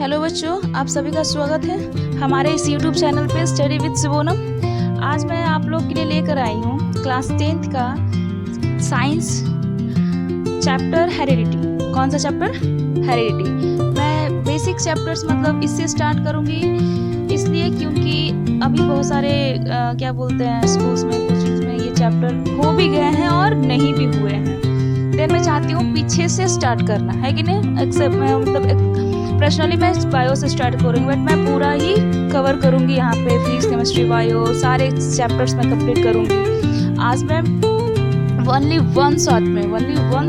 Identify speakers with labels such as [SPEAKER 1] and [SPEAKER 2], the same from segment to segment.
[SPEAKER 1] Hello बच्चों, आप सभी का स्वागत है हमारे इस यूट्यूब चैनल पे स्टडी विद शिवोनम। आज मैं आप लोग के लिए लेकर आई हूँ क्लास 10th का साइंस चैप्टर हेरिडिटी। कौन सा चैप्टर? हेरिडिटी। मैं बेसिक चैप्टर्स मतलब इससे स्टार्ट करूँगी, इसलिए क्योंकि अभी बहुत सारे क्या बोलते हैं स्कूल्स में कोचिंग्स में ये चैप्टर हो भी गए हैं और नहीं भी हुए हैं। देन मैं चाहती हूँ पीछे से स्टार्ट करना है कि नहीं। एक्सेप्ट मैं मतलब पर्सनली मैं बायो से स्टार्ट करूँगी, बट मैं पूरा ही कवर करूँगी यहाँ पे। फिजिक्स, केमिस्ट्री, बायो सारे चैप्टर्स मैं कंप्लीट करूँगी। आज मैं ओनली वन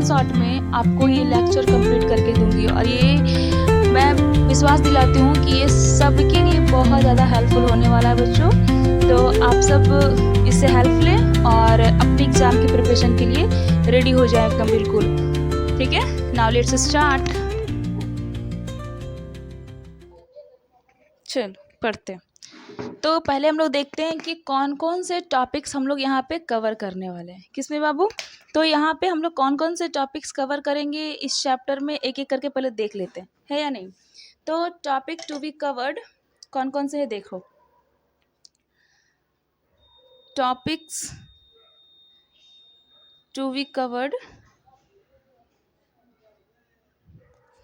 [SPEAKER 1] शॉट में आपको ये लेक्चर कंप्लीट करके दूँगी, और ये मैं विश्वास दिलाती हूँ कि ये सबके लिए बहुत ज़्यादा हेल्पफुल होने वाला है बच्चों। तो आप सब इससे हेल्प लें और अपनी एग्ज़ाम की प्रिपरेशन के लिए रेडी हो जाए एकदम बिल्कुल। ठीक है, नाउ लेट्स स्टार्ट। चलो पढ़ते हैं। तो पहले हम लोग देखते हैं कि कौन कौन से टॉपिक्स हम लोग यहाँ पे कवर करने वाले हैं। किसमें बाबू? तो यहाँ पे हम लोग कौन कौन से टॉपिक्स कवर करेंगे इस चैप्टर में, एक एक करके पहले देख लेते हैं, है या नहीं। तो टॉपिक टू बी कवर्ड कौन कौन से है देखो। टॉपिक्स टू बी कवर्ड,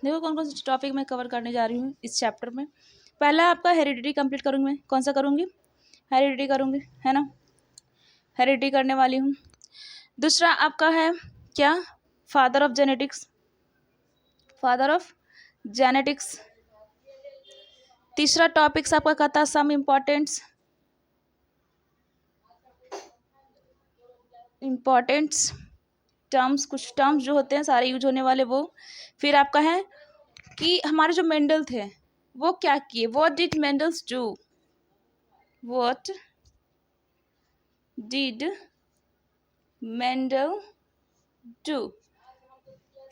[SPEAKER 1] देखो कौन कौन से टॉपिक मैं कवर करने जा रही हूँ इस चैप्टर में। पहला आपका हेरिडिटी कंप्लीट करूँगी मैं। कौन सा करूँगी? हेरिडिटी करूँगी, है ना। हेरिडिटी करने वाली हूँ। दूसरा आपका है क्या? Father of genetics. तीसरा टॉपिक्स आपका कहता है सम इम्पॉर्टेंट्स टर्म्स, कुछ टर्म्स जो होते हैं सारे यूज होने वाले वो। फिर आपका है कि हमारे जो मेंडल थे वो क्या किए, व्हाट डिड मेंडल्स डू।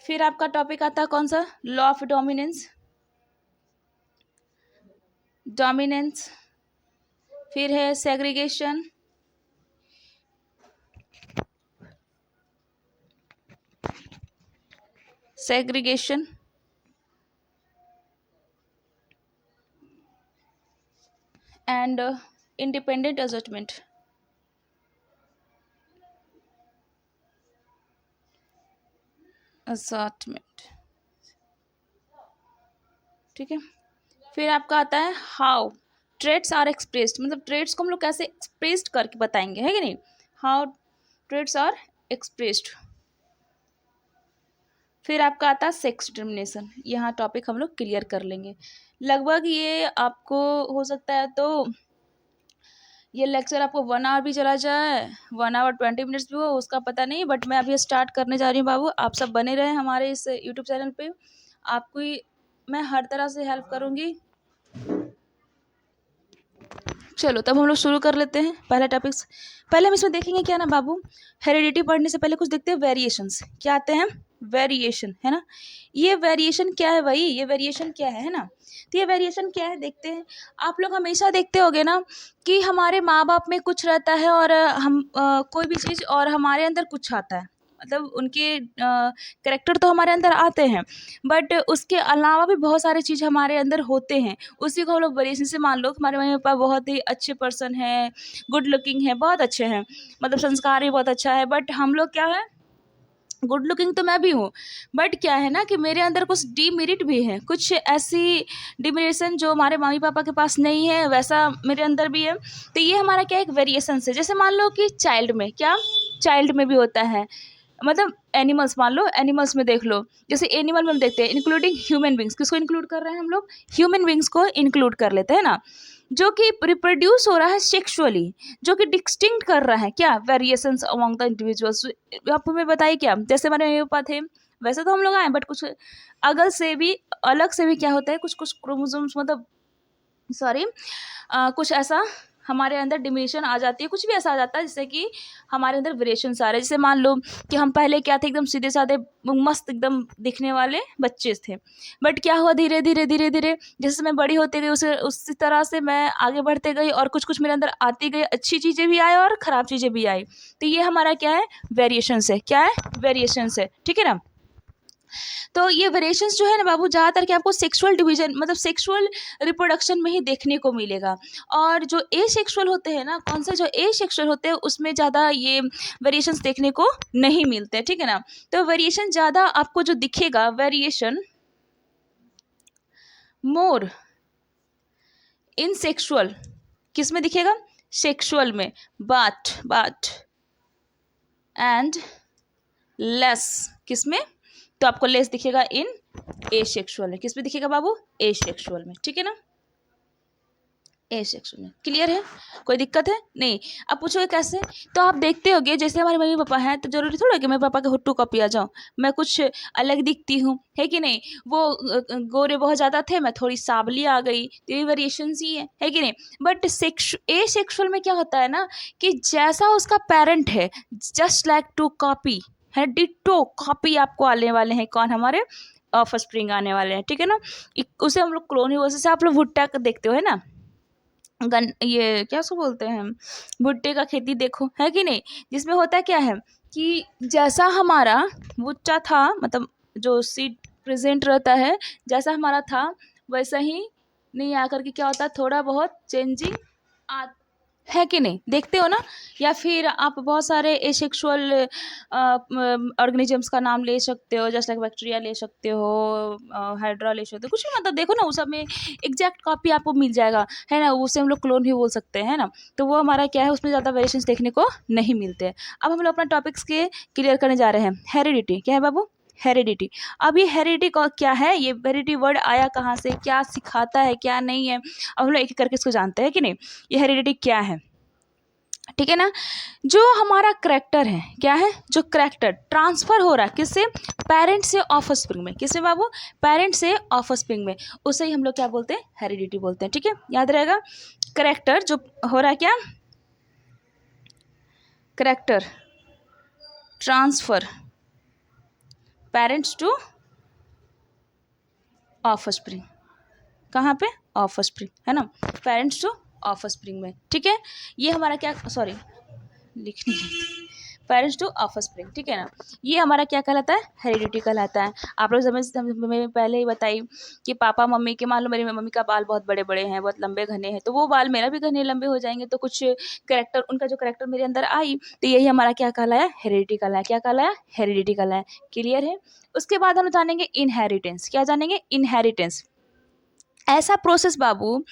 [SPEAKER 1] फिर आपका टॉपिक आता है कौन सा? Law of dominance. फिर है सेग्रीगेशन, एंड इंडिपेंडेंट असेसमेंट। ठीक है। फिर आपका आता है हाउ ट्रेड्स आर एक्सप्रेस्ड, मतलब ट्रेड्स को हम लोग कैसे एक्सप्रेस्ड करके बताएंगे, है कि नहीं। How traits are expressed. फिर आपका आता है सेक्स डिटर्मिनेशन। यहाँ टॉपिक हम लोग क्लियर कर लेंगे। लगभग ये आपको हो सकता है तो ये लेक्चर आपको 1 आवर भी चला जाए, 1 आवर 20 मिनट्स भी हो, उसका पता नहीं। बट मैं अभी स्टार्ट करने जा रही हूँ बाबू। आप सब बने रहे हमारे इस यूट्यूब चैनल पे, आपको मैं हर तरह से हेल्प करूँगी। चलो तब हम लोग शुरू कर लेते हैं पहला टॉपिक्स। पहले हम इसमें देखेंगे क्या ना बाबू, हेरिडिटी पढ़ने से पहले कुछ देखते हैं वेरिएशंस। क्या आते हैं? वेरिएशन, है ना। ये वेरिएशन क्या है भाई? ये वेरिएशन क्या है ना। तो ये वेरिएशन क्या है देखते हैं। आप लोग हमेशा देखते होगे ना कि हमारे माँ बाप में कुछ रहता है और हम कोई भी चीज़ और हमारे अंदर कुछ आता है, मतलब उनके कैरेक्टर तो हमारे अंदर आते हैं, बट उसके अलावा भी बहुत सारी चीज़ हमारे अंदर होते हैं। उसी को हम लोग वेरिएशन से, मान लो हमारे मम्मी पापा बहुत ही अच्छे पर्सन हैं, गुड लुकिंग है, बहुत अच्छे हैं, मतलब संस्कार भी बहुत अच्छा है, बट हम लोग क्या है, गुड लुकिंग तो मैं भी हूँ, बट क्या है ना कि मेरे अंदर कुछ डीमेरिट भी है, कुछ ऐसी डिमेरिएशन जो हमारे मम्मी पापा के पास नहीं है, वैसा मेरे अंदर भी है। तो ये हमारा क्या एक वेरिएशन है। जैसे मान लो कि चाइल्ड में भी होता है, मतलब एनिमल्स, मान लो एनिमल्स में देख लो, जैसे एनिमल में हम देखते हैं इंक्लूडिंग ह्यूमन बींग्स। किसको इंक्लूड कर रहे हैं हम लोग? ह्यूमन बींग्स को इंक्लूड कर लेते हैं ना, जो कि रिप्रोड्यूस हो रहा है सेक्सुअली, जो कि डिस्टिंक्ट कर रहा है क्या, वेरिएशंस अमंग द इंडिविजुअल्स। आप हमें बताइए क्या, जैसे हमारे मम्मी पापा थे वैसे तो हम लोग आए, बट कुछ अलग से भी क्या होता है, कुछ क्रोमोसोम्स, मतलब सॉरी कुछ ऐसा हमारे अंदर डिमिनिशन आ जाती है, कुछ भी ऐसा आ जाता है जिससे कि हमारे अंदर वेरिएशंस आ रहे हैं। जैसे मान लो कि हम पहले क्या थे, एकदम सीधे साधे मस्त एकदम दिखने वाले बच्चे थे, बट क्या हुआ, धीरे धीरे जैसे मैं बड़ी होती गई उसी तरह से मैं आगे बढ़ते गई, और कुछ मेरे अंदर आती गई, अच्छी चीज़ें भी आई और ख़राब चीज़ें भी आई। तो ये हमारा क्या है, वेरिएशंस है। क्या है? वेरिएशंस है, ठीक है ना। तो ये वेरिएशंस जो है ना बाबू, ज़्यादातर कि आपको सेक्सुअल डिवीजन मतलब सेक्सुअल रिप्रोडक्शन में ही देखने को मिलेगा। और जो एसेक्सुअल होते हैं ना, कौन से जो एसेक्सुअल होते हैं उसमें ज़्यादा ये वेरिएशंस देखने को नहीं मिलते, ठीक है ना। तो वेरिएशन ज़्यादा आपको जो दिखेगा, वेरिएशन मोर इन सेक्सुअल, किस में दिखेगा, सेक्सुअल में, बाट एंड लेस, किस में, तो आपको लेस दिखेगा इन एसेक्सुअल में। किस में दिखेगा बाबू, एसेक्सुअल में, ठीक है ना, एसेक्सुअल में। क्लियर है, कोई दिक्कत है नहीं। अब पूछोगे कैसे, तो आप देखते होगे जैसे हमारे मम्मी पापा हैं तो जरूरी थोड़ा कि मैं पापा के हुट्टू कॉपी आ जाऊँ, मैं कुछ अलग दिखती हूँ, है कि नहीं। वो गोरे बहुत ज़्यादा थे, मैं थोड़ी सांवली आ गई, तो ये वेरिएशंस ही है कि नहीं। बट एसेक्सुअल में क्या होता है ना कि जैसा उसका पेरेंट है, जस्ट लाइक टू कॉपी है, डिट्टो कॉपी आपको आने वाले हैं, कौन, हमारे ऑफस्प्रिंग आने वाले हैं, ठीक है ना। उसे हम लोग क्लोन ही, से आप लोग भुट्टा देखते हो है ना, ये क्या उसको बोलते हैं, भुट्टे का खेती देखो, है कि नहीं। जिसमें होता क्या है कि जैसा हमारा भुट्टा था, मतलब जो सीड प्रेजेंट रहता है, जैसा हमारा था वैसा ही नहीं आकर के क्या होता है, थोड़ा बहुत चेंजिंग है कि नहीं, देखते हो ना। या फिर आप बहुत सारे एसेक्सुअल ऑर्गेनिजम्स का नाम ले सकते हो, जैसे लाइक बैक्टीरिया ले सकते हो, हाइड्रा ले सकते हो, कुछ भी, मतलब देखो ना उस सब में एग्जैक्ट कॉपी आपको मिल जाएगा, है ना। उसे हम लोग क्लोन भी बोल सकते हैं, है ना। तो वो हमारा क्या है, उसमें ज़्यादा वेरिएशंस देखने को नहीं मिलते। अब हम लोग अपना टॉपिक्स के क्लियर करने जा रहे हैं। हेरिडिटी क्या है बाबू, हेरिडिटी। अब ये हेरिडिटी क्या है, ये हेरिडिटी वर्ड आया कहाँ से, क्या सिखाता है, क्या नहीं है, अब हम लोग एक एक करके इसको जानते हैं कि नहीं। ये हेरिडिटी क्या है, ठीक है ना। जो हमारा करैक्टर है, क्या है, जो करैक्टर ट्रांसफर हो रहा है किससे, पेरेंट से ऑफस्प्रिंग में, किससे बाबू, पेरेंट से ऑफस्प्रिंग में, उसे ही हम लोग क्या बोलते हैं, हेरिडिटी बोलते हैं, ठीक है, याद रहेगा। करैक्टर जो हो रहा है, क्या, character transfer parents to offspring, कहाँ पे, ऑफस्प्रिंग, है ना, पेरेंट्स टू ऑफस्प्रिंग में, ठीक है। ये हमारा क्या, सॉरी लिख नहीं रही, पेरेंट्स टू ऑफस्प्रिंग, ठीक है ना। ये हमारा क्या कहलाता है, हेरिडिटी कहलाता है। आप लोग मैं पहले ही बताई कि पापा मम्मी के, मान लो मेरी मम्मी का बाल बहुत बड़े बड़े हैं, बहुत लंबे घने हैं, तो वो बाल मेरा भी घने लंबे हो जाएंगे, तो कुछ कैरेक्टर, उनका जो कैरेक्टर मेरे अंदर आई, तो यही हमारा क्या कहलाया, हेरिडिटी कहलाया, क्या कहलाया, हेरिडिटी कहलाया। क्लियर है। उसके बाद हम जानेंगे इनहेरिटेंस, क्या जानेंगे, इनहेरिटेंस। ऐसा प्रोसेस बाबू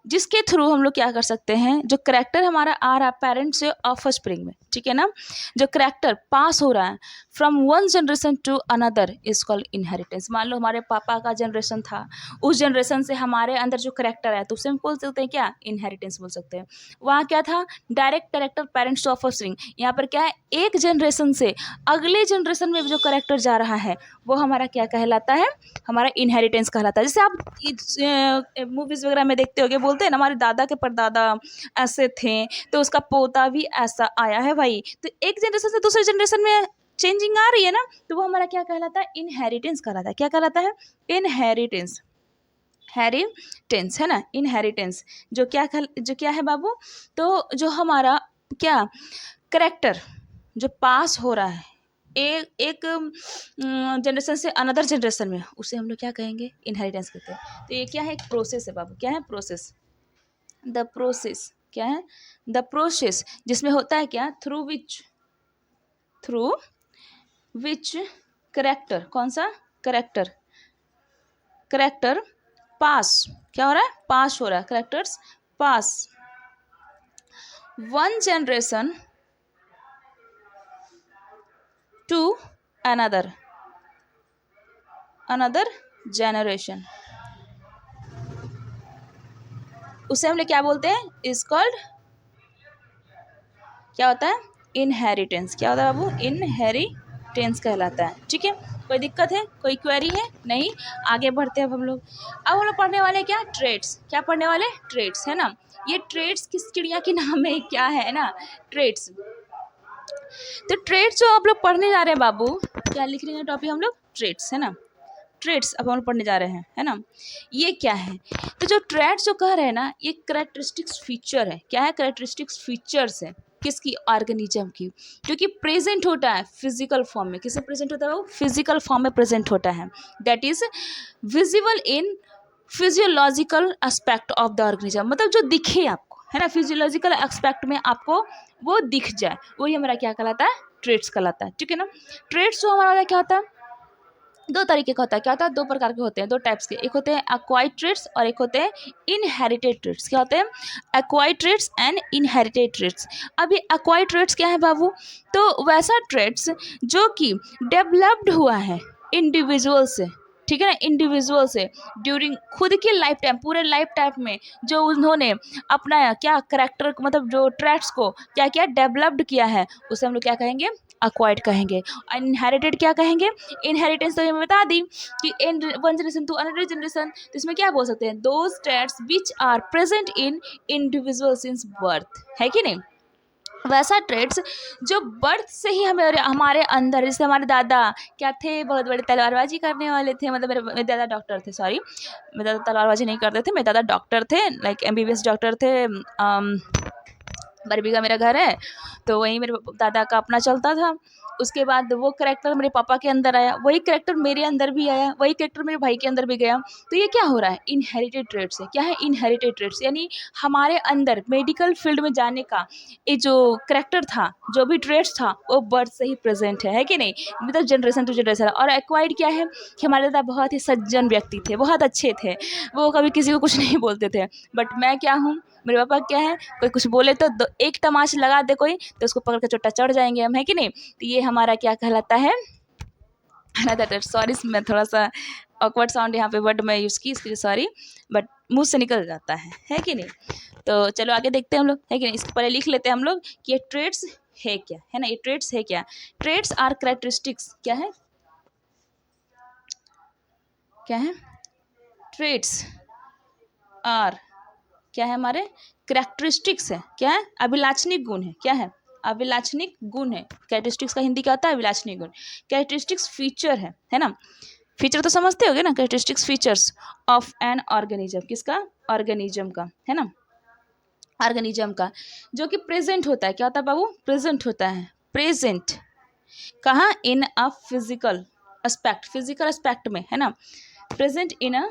[SPEAKER 1] जिसके थ्रू हम लोग क्या कर सकते हैं, जो करैक्टर हमारा आ रहा है पेरेंट से ऑफस्प्रिंग में, ठीक है ना, जो करैक्टर पास हो रहा है from one generation to another is called inheritance. मान लो हमारे पापा का जनरेशन था, उस जनरेशन से हमारे अंदर जो करैक्टर है, तो उसे हम बोल सकते हैं क्या, इनहेरिटेंस बोल सकते हैं। वहाँ क्या था, direct character parents to offspring. यहाँ पर क्या है, एक जनरेशन से अगले जनरेशन में जो करैक्टर जा रहा है वो हमारा क्या कहलाता है, हमारा इनहेरिटेंस कहलाता है। जैसे आप मूवीज़ वगैरह में देखते होगे, बोलते हैं ना हमारे दादा के परदादा ऐसे थे, तो उसका पोता भी ऐसा आया है भाई। तो एक जनरेशन से दूसरे जनरेशन में चेंजिंग आ रही है ना, तो वो हमारा क्या कहलाता है, इनहेरिटेंस कहलाता है। क्या कहलाता है, इनहेरिटेंस, हेरिटेंस, है ना, इनहेरिटेंस। जो क्या है बाबू, तो जो हमारा क्या करैक्टर जो पास हो रहा है एक जनरेशन से अनदर जनरेशन में, उसे हम लोग क्या कहेंगे, इनहेरिटेंस कहते हैं। तो ये क्या है, एक प्रोसेस है बाबू, क्या है, प्रोसेस। द प्रोसेस क्या है, द प्रोसेस, जिसमें होता है क्या, थ्रू विच करैक्टर, कौन सा, करैक्टर पास, क्या हो रहा है, पास हो रहा है, characters pass one generation to another generation, उसे हम लोग क्या बोलते हैं, इज कॉल्ड, क्या होता है, इनहेरिटेंस। क्या होता है बाबू, इनहेरिटेंस कहलाता है, ठीक है। कोई दिक्कत है, कोई क्वेरी है, नहीं, आगे बढ़ते हैं अब हम लोग। अब हम लोग पढ़ने वाले क्या, ट्रेड्स, क्या पढ़ने वाले, ट्रेड्स, है ना। ये ट्रेड्स किस चिड़िया के नाम है, क्या है ना, ट्रेड्स। तो ट्रेड्स जो आप लोग पढ़ने जा रहे हैं बाबू, क्या लिख रहे हैं टॉपिक हम लोग, ट्रेड्स, है ना, ट्रेड्स अब हम लोग पढ़ने जा रहे हैं, है ना। ये क्या है, तो जो ट्रेड्स जो कह रहे हैं ना, ये कैरेक्टरिस्टिक्स फीचर है, क्या है, कैरेक्टरिस्टिक्स फीचर्स है, किसकी, ऑर्गेनिज्म की, क्योंकि प्रेजेंट होता है फिजिकल फॉर्म में। किसमें प्रेजेंट होता है वो, फिजिकल फॉर्म में प्रेजेंट होता है। That is visible in physiological aspect of the organism, मतलब जो दिखे आपको, है ना, फिजियोलॉजिकल एस्पेक्ट में आपको वो दिख जाए, वही हमारा क्या कहलाता है, ट्रेट्स कहलाता है। ठीक है ना। ट्रेट्स जो हमारा क्या होता है, दो तरीके का होता है। क्या होता है, दो प्रकार के होते हैं, दो टाइप्स के। एक होते हैं एक्वायर्ड ट्रेट्स और एक होते हैं इनहेरिटेड ट्रेट्स। क्या होते हैं, acquired traits and inherited traits. अब ये एक्वायर्ड ट्रेट्स क्या है बाबू, तो वैसा ट्रेट्स जो कि डेवलप्ड हुआ है इंडिविजुअल से, ठीक है ना, इंडिविजुअल से ड्यूरिंग खुद की लाइफ टाइम, पूरे लाइफ टाइम में जो उन्होंने अपना क्या करेक्टर, मतलब जो ट्रेट्स को क्या क्या डेवलप्ड किया है, उसे हम लोग क्या कहेंगे, अक्वायर्ड कहेंगे। इनहेरिटेड क्या कहेंगे, इनहेरिटेंस तो हमें बता दी कि in one generation to another generation, तो इसमें क्या बोल सकते हैं, those traits which are present in individual since birth, है कि नहीं। वैसा ट्रेड्स जो बर्थ से ही हमें हमारे अंदर, जैसे हमारे दादा क्या थे, बहुत बड़े तलवारबाजी करने वाले थे, मतलब मेरे दादा डॉक्टर थे, सॉरी मेरे दादा तलवारबाजी नहीं करते थे, मेरे दादा डॉक्टर थे, लाइक MBBS डॉक्टर थे। बरबीघा मेरा घर है, तो वहीं मेरे दादा का अपना चलता था। उसके बाद वो करेक्टर मेरे पापा के अंदर आया, वही करेक्टर मेरे अंदर भी आया, वही करेक्टर मेरे भाई के अंदर भी गया। तो ये क्या हो रहा है, इनहेरिटेड ट्रेट्स है। क्या है, इनहेरिटेड ट्रेट्स, यानी हमारे अंदर मेडिकल फील्ड में जाने का ये जो करेक्टर था, जो भी ट्रेट्स था, वो बर्थ से ही प्रेजेंट है कि नहीं, मतलब जनरेशन टू जनरेशन। और एक्वायर्ड क्या है कि हमारे दादा बहुत ही सज्जन व्यक्ति थे, बहुत अच्छे थे, वो कभी किसी को कुछ नहीं बोलते थे। बट मैं क्या हूँ, मेरे पापा क्या है, कोई कुछ बोले तो एक तमाच लगा दे कोई, तो उसको पकड़ के चोटा चढ़ जाएंगे हम, है कि नहीं। तो ये हमारा क्या कहलाता है, सॉरी मैं थोड़ा सा ऑकवर्ड साउंड यहाँ पे वर्ड में यूज़ की, इसके लिए सॉरी, बट मुंह से निकल जाता है कि नहीं। तो चलो आगे देखते हैं हम लोग, है कि नहीं। इसको पहले लिख लेते हैं हम लोग कि ये ट्रेट्स है क्या, है ना, ये ट्रेट्स है क्या। ट्रेट्स आर कैरेक्टरिस्टिक्स, क्या है, क्या है, ट्रेट्स आर क्या है, हमारे कैरेक्टरिस्टिक्स है, क्या है, अभिलाक्षणिक गुण है, क्या है, अभिलाक्षणिक गुण है। कैरेक्टरिस्टिक्स का हिंदी क्या होता है, अभिलाक्षणिक गुण। कैरेक्टरिस्टिक्स फीचर है ना, फीचर तो समझते होगे ना, characteristics features of an organism, किसका, ऑर्गेनिज्म का, है ना, ऑर्गेनिज्म का, जो कि प्रेजेंट होता है। क्या होता है बाबू, प्रेजेंट होता है, प्रेजेंट कहाँ, in a physical aspect, physical aspect में, है ना, present in a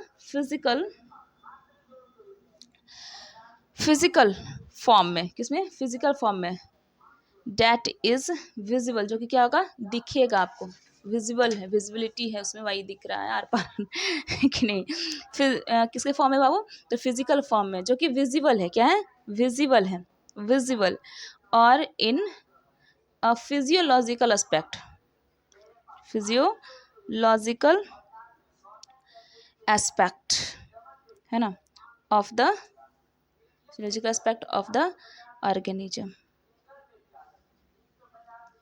[SPEAKER 1] physical form में, किसमें, फिजिकल फॉर्म में। डैट इज विजिबल, जो कि क्या होगा, दिखेगा आपको, विजिबल है, विजिबिलिटी है उसमें, वही दिख रहा है आर पार कि नहीं। फिर किसके फॉर्म में बाबू, तो फिजिकल फॉर्म में, जो कि विजिबल है, क्या है, विजिबल है, विजिबल, और इन फिजियोलॉजिकल एस्पेक्ट, फिजियोलॉजिकल एस्पेक्ट, है ना, of the physiological aspect of the organism.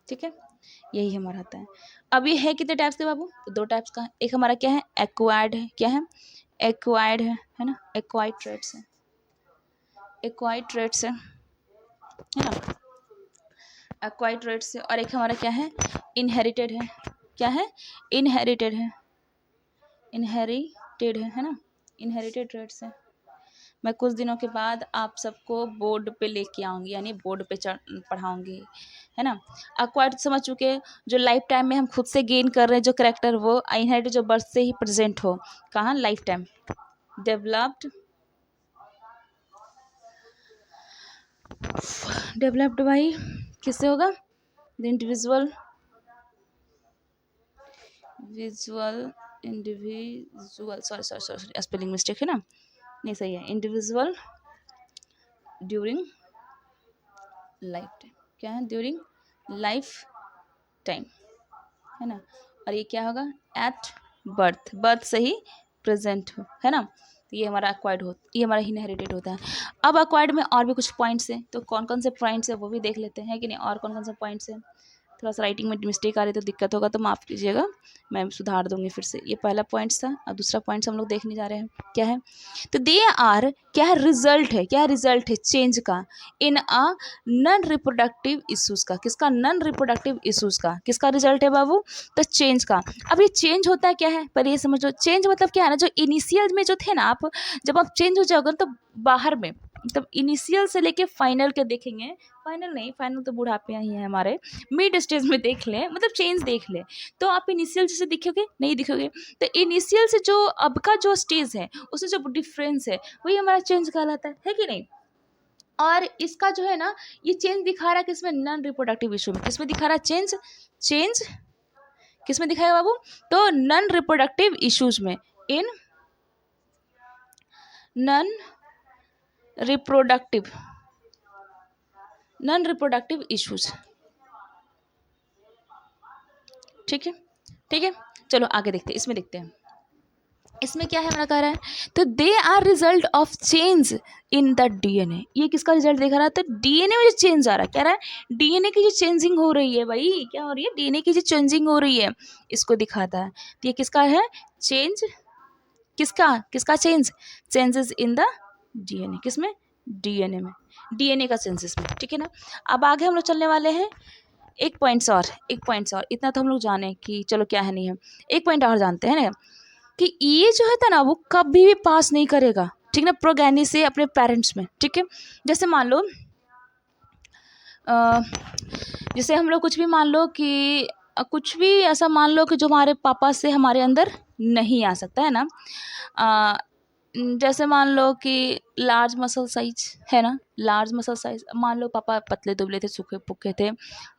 [SPEAKER 1] ठीक है, यही हमारा आता है। अब ये है कितने टाइप्स के बाबू, तो दो टाइप्स का। एक हमारा क्या है, एक्वायर्ड है, क्या है, एक्वायर्ड है ना, एक्वायर्ड ट्रेट्स है, एक्वायर्ड ट्रेट्स है ना, एक्वायर्ड ट्रेट्स है। और एक हमारा क्या है, इनहेरिटेड है, क्या है, इनहेरिटेड है, इनहेरिटेड है ना, इनहेरिटेड ट्रेट्स है। मैं कुछ दिनों के बाद आप सबको बोर्ड पे लेके आऊँगी, यानी बोर्ड पे पढ़ाऊँगी, है ना। एक्वायर्ड समझ चुके, जो लाइफ टाइम में हम खुद से गेन कर रहे हैं जो करेक्टर, वो इनहेरिटेड जो बर्थ से ही प्रेजेंट हो, कहाँ, लाइफ टाइम, डेवलप्ड बाई, किससे होगा, the individual sorry spelling mistake है ना, नहीं सही है, इंडिविजुअल ड्यूरिंग लाइफ टाइम, क्या है, ड्यूरिंग लाइफ टाइम, है ना। और ये क्या होगा, एट बर्थ, बर्थ से ही प्रेजेंट हो, है ना। तो ये हमारा एक्वायर्ड हो, ये हमारा इनहेरिटेड होता है। अब एक्वायर्ड में और भी कुछ पॉइंट्स हैं, तो कौन कौन से पॉइंट्स है वो भी देख लेते हैं कि नहीं, और कौन कौन से पॉइंट्स हैं। थोड़ा सा राइटिंग में मिस्टेक आ रही तो दिक्कत होगा तो माफ़ कीजिएगा, मैं सुधार दूंगी फिर से। ये पहला पॉइंट था, और दूसरा पॉइंट्स हम लोग देखने जा रहे हैं, क्या है, तो दे आर, क्या है, रिजल्ट है, क्या रिजल्ट है, चेंज का, इन अ नॉन रिप्रोडक्टिव इश्यूज़ का, किसका, नॉन रिप्रोडक्टिव इश्यूज़ का, किसका रिजल्ट है बाबू, तो चेंज का। अब ये चेंज होता है क्या है, पहले ये समझो, चेंज मतलब क्या है ना, जो इनिशियल में जो थे ना आप, जब आप चेंज हो जाओगे तो बाहर में मतलब इनिशियल से लेके फाइनल के देखेंगे, फाइनल नहीं, फाइनल तो बुढ़ापे ही है हमारे, मिड स्टेज में देख लें, मतलब चेंज देख लें, तो आप इनिशियल जैसे दिखोगे नहीं दिखोगे। तो इनिशियल से जो अब का जो स्टेज है उसमें जो डिफरेंस है वही हमारा चेंज कहलाता है कि नहीं। और इसका जो है ना ये चेंज दिखा रहा है किसमें, नॉन रिप्रोडक्टिव इशू में। किसमें दिखा रहा है चेंज, चेंज किसमें दिखाएगा बाबू, तो नॉन रिप्रोडक्टिव इश्यूज में, इन नॉन रिप्रोडक्टिव इश्यूज। ठीक है, ठीक है, चलो आगे देखते हैं, इसमें देखते हैं इसमें क्या है हमारा कह रहा है, तो they are result of change in the DNA. ये किसका रिजल्ट दिखा रहा है, तो डीएनए में जो चेंज आ रहा है, कह रहा है डीएनए की जो चेंजिंग हो रही है भाई, क्या हो रही है, डीएनए की जो चेंजिंग हो रही है इसको दिखाता है। तो ये किसका है चेंज, किसका change, changes in the DNA, किसमें, डीएनए में, डीएनए का चेंजेस में। ठीक है ना। अब आगे हम लोग चलने वाले हैं, एक पॉइंट्स और इतना तो हम लोग जाने कि चलो क्या है नहीं है, एक पॉइंट और जानते हैं ना कि ये जो है था ना वो कभी भी पास नहीं करेगा, ठीक ना, प्रोगेनी से अपने पेरेंट्स में। ठीक है, जैसे मान लो जैसे हम लोग कुछ भी मान लो कि कुछ भी ऐसा मान लो कि जो हमारे पापा से हमारे अंदर नहीं आ सकता है ना, जैसे मान लो कि लार्ज मसल साइज है ना, लार्ज मसल साइज, मान लो पापा पतले दुबले थे, सूखे पुखे थे,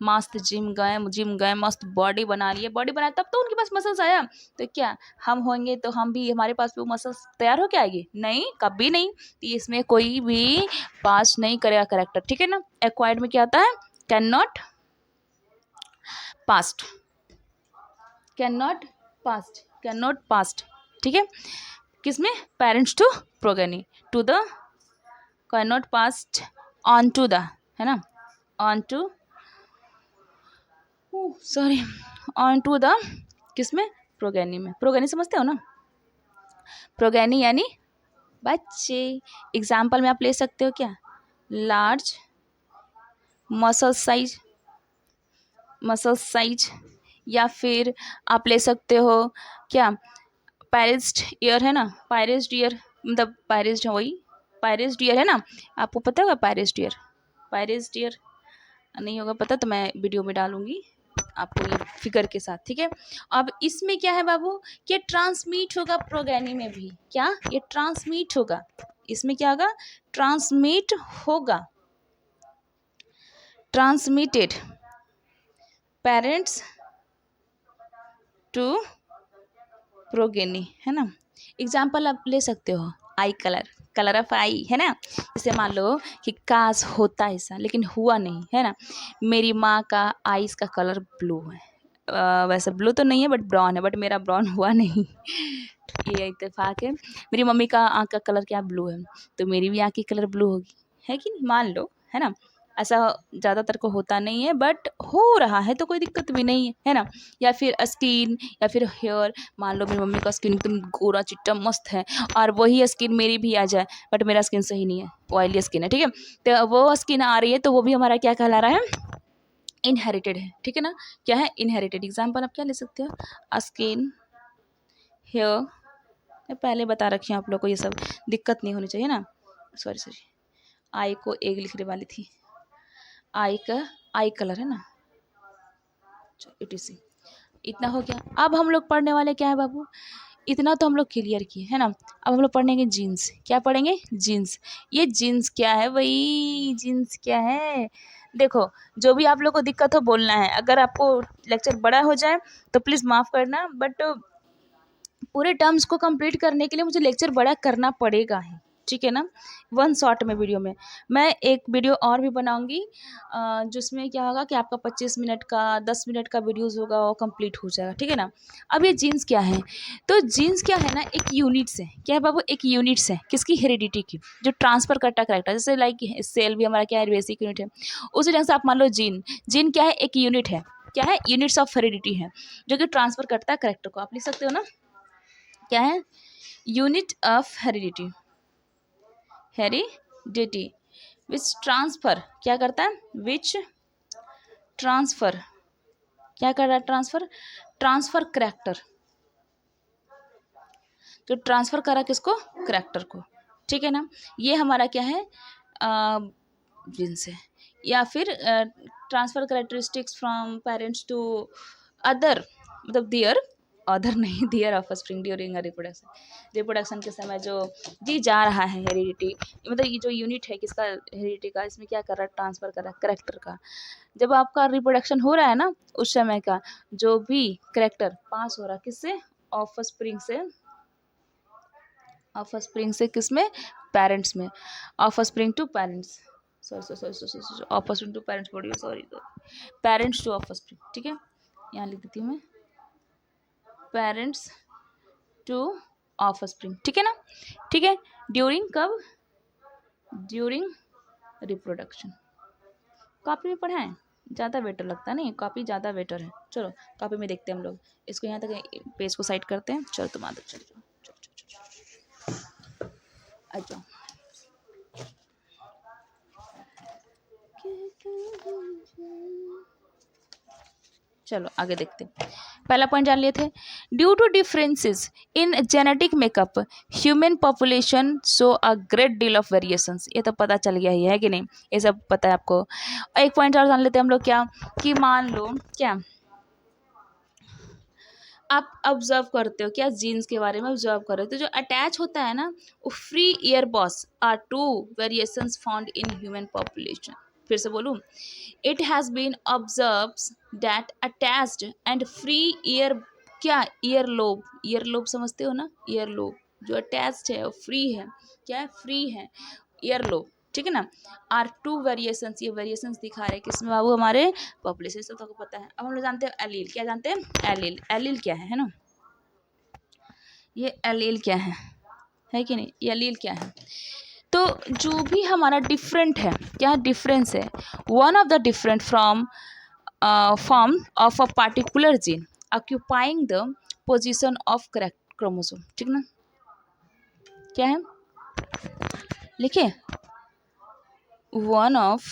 [SPEAKER 1] मस्त जिम गए मस्त बॉडी बना लिए, बॉडी बनाया तब तो उनके पास मसल्स आया। तो क्या हम होंगे तो हम भी, हमारे पास भी वो मसल्स तैयार हो के आएगी, नहीं, कभी नहीं। तो इसमें कोई भी पास नहीं करेगा करेक्टर। ठीक है ना, एक्वायर्ड में क्या आता है, can not past, can not past. ठीक है, किसमें, parents to progeny, to the, can not past on to the, है ना, on to, sorry, on to the, किसमें, प्रोगेनी में। प्रोगेनी समझते हो ना, प्रोगेनी यानी बच्चे। एग्जाम्पल में आप ले सकते हो क्या, लार्ज मसल साइज, या फिर आप ले सकते हो क्या, पैरेस्ड ईयर है ना, पैरेस्ड ईयर, मतलब पैरेस्ड है वही, पैरेस्ड ईयर है ना, आपको पता होगा पैरेस्ड ईयर नहीं होगा पता तो मैं वीडियो में डालूंगी आपको ये फिगर के साथ। ठीक है, अब इसमें क्या है बाबू, कि ट्रांसमिट होगा प्रोगेनी में भी, क्या, ये ट्रांसमिट होगा, इसमें क्या होगा, ट्रांसमिट होगा, ट्रांसमिटेड पेरेंट्स टू प्रोगेनी, है ना। एग्जाम्पल आप ले सकते हो, आई कलर ऑफ आई, है ना। जैसे मान लो कि काश होता ऐसा, लेकिन हुआ नहीं, है ना। मेरी माँ का आईज का कलर ब्लू है, वैसे ब्लू तो नहीं है बट ब्राउन है, बट मेरा ब्राउन हुआ नहीं ये इत्तेफाक है। मेरी मम्मी का आँख का कलर क्या, ब्लू है, तो मेरी भी आँख की कलर ब्लू होगी, है कि नहीं, मान लो, है ना। ऐसा ज़्यादातर को होता नहीं है बट हो रहा है तो कोई दिक्कत भी नहीं है ना। या फिर स्किन, या फिर हेयर, मान लो मेरी मम्मी का स्किन एकदम गोरा चिट्टा मस्त है और वही स्किन मेरी भी आ जाए, बट मेरा स्किन सही नहीं है, ऑयली स्किन है, ठीक है, तो वो स्किन आ रही है तो वो भी हमारा क्या कहला रहा है, इनहेरिटेड है। ठीक है ना, क्या है, इनहेरिटेड। एग्जाम्पल आप क्या ले सकते हो, स्किन, हेयर, पहले बता रखी हूँ आप लोग को, ये सब दिक्कत नहीं होनी चाहिए ना। सॉरी, आई को एक लिखने वाली थी, आई का आई कलर है ना, etc। इतना हो गया। अब हम लोग पढ़ने वाले क्या है बाबू, इतना तो हम लोग क्लियर किए, है ना। अब हम लोग पढ़ेंगे जीन्स, क्या पढ़ेंगे, जीन्स। ये जीन्स क्या है भाई, जीन्स क्या है, देखो जो भी आप लोग को दिक्कत हो बोलना है, अगर आपको लेक्चर बड़ा हो जाए तो प्लीज़ माफ़ करना, बट पूरे टर्म्स को कंप्लीट करने के लिए मुझे लेक्चर बड़ा करना पड़ेगा ही, ठीक है ना। वन शॉट में वीडियो में मैं एक वीडियो और भी बनाऊंगी जिसमें क्या होगा कि आपका 25 मिनट का 10 मिनट का वीडियोज़ होगा वो कंप्लीट हो जाएगा, ठीक है ना। अब ये जीन्स क्या है, तो जीन्स क्या है ना, एक यूनिट्स है, क्या है बाबू, एक यूनिट्स है, किसकी, हेरिडिटी की, जो ट्रांसफर करता करेक्टर, जैसे लाइक सेल भी हमारा क्या है, बेसिक यूनिट है। उसी ढंग से आप मान लो जीन क्या है, एक यूनिट है, क्या है, यूनिट्स ऑफ हेरिडिटी है, जो कि ट्रांसफर करता है करेक्टर को। आप लिख सकते हो ना, क्या है, unit of heredity which transfer, क्या करता है, विच ट्रांसफर, क्या कर रहा है, ट्रांसफर करेक्टर, तो ट्रांसफर करा किसको, करेक्टर को, ठीक है ना। ये हमारा क्या है, जीन से, या फिर transfer characteristics from parents to other, मतलब दियर, अदर नहीं, their offspring during reproduction, reproduction के समय जो जी जा रहा है हेरिडिटी, मतलब ये जो यूनिट है किसका, हेरिडिटी का, इसमें क्या कर रहा है, ट्रांसफ़र कर रहा है करेक्टर का। जब आपका रिप्रोडक्शन हो रहा है ना, उस समय का जो भी करेक्टर पास हो रहा है किससे, ऑफ स्प्रिंग से, ऑफ स्प्रिंग से किसमें, पेरेंट्स में, offspring to parents, sorry offspring to parents बोल रही हूँ, sorry, parents to offspring, ठीक है, यहाँ लिख देती हूँ मैं, पेरेंट्स टू ऑफ स्प्रिंग, ठीक है ना, ठीक है, ड्यूरिंग कब, ड्यूरिंग रिप्रोडक्शन। कॉपी में पढ़ा है, ज़्यादा बेटर लगता है, नहीं कॉपी ज़्यादा बेटर है। चलो कॉपी में देखते हैं हम लोग, इसको यहाँ तक पेज को साइड करते हैं। चलो तुम आदत, चलो आ जाओ। चलो आगे देखते हैं। पहला पॉइंट जान लिए थे, due to differences in genetic makeup human population show a great deal of variations. ये तो पता चल गया ही है कि नहीं, ये सब पता है आपको। एक पॉइंट और जान लेते हैं हम लोग, क्या कि मान लो क्या आप ऑब्जर्व करते हो, क्या जीन्स के बारे में ऑब्जर्व कर रहे हो, तो जो अटैच होता है ना वो free ear lobes are two variations found in human population. फिर से बोलूँ, it has been observed that attached and free ear, क्या ईयर लोब, ईयर लोब समझते हो ना, ईयर लोब जो अटैच्ड है वो फ्री है, क्या है, फ्री है ईयर लोब, ठीक है ना, आर टू वेरिएशंस, ये वेरिएशंस दिखा रहे हैं किसमें बाबू, हमारे पॉपुलेशन से, तो आपको पता है। अब हम लोग जानते हैं एलील, क्या जानते हैं, एलील, एलील क्या है ना, ये एलील क्या है कि नहीं, ये एलील क्या है, तो जो भी हमारा डिफरेंट है, क्या डिफरेंस है, one of the different from form of a particular gene occupying the position of correct chromosome, ठीक ना, क्या है, लिखिए, वन ऑफ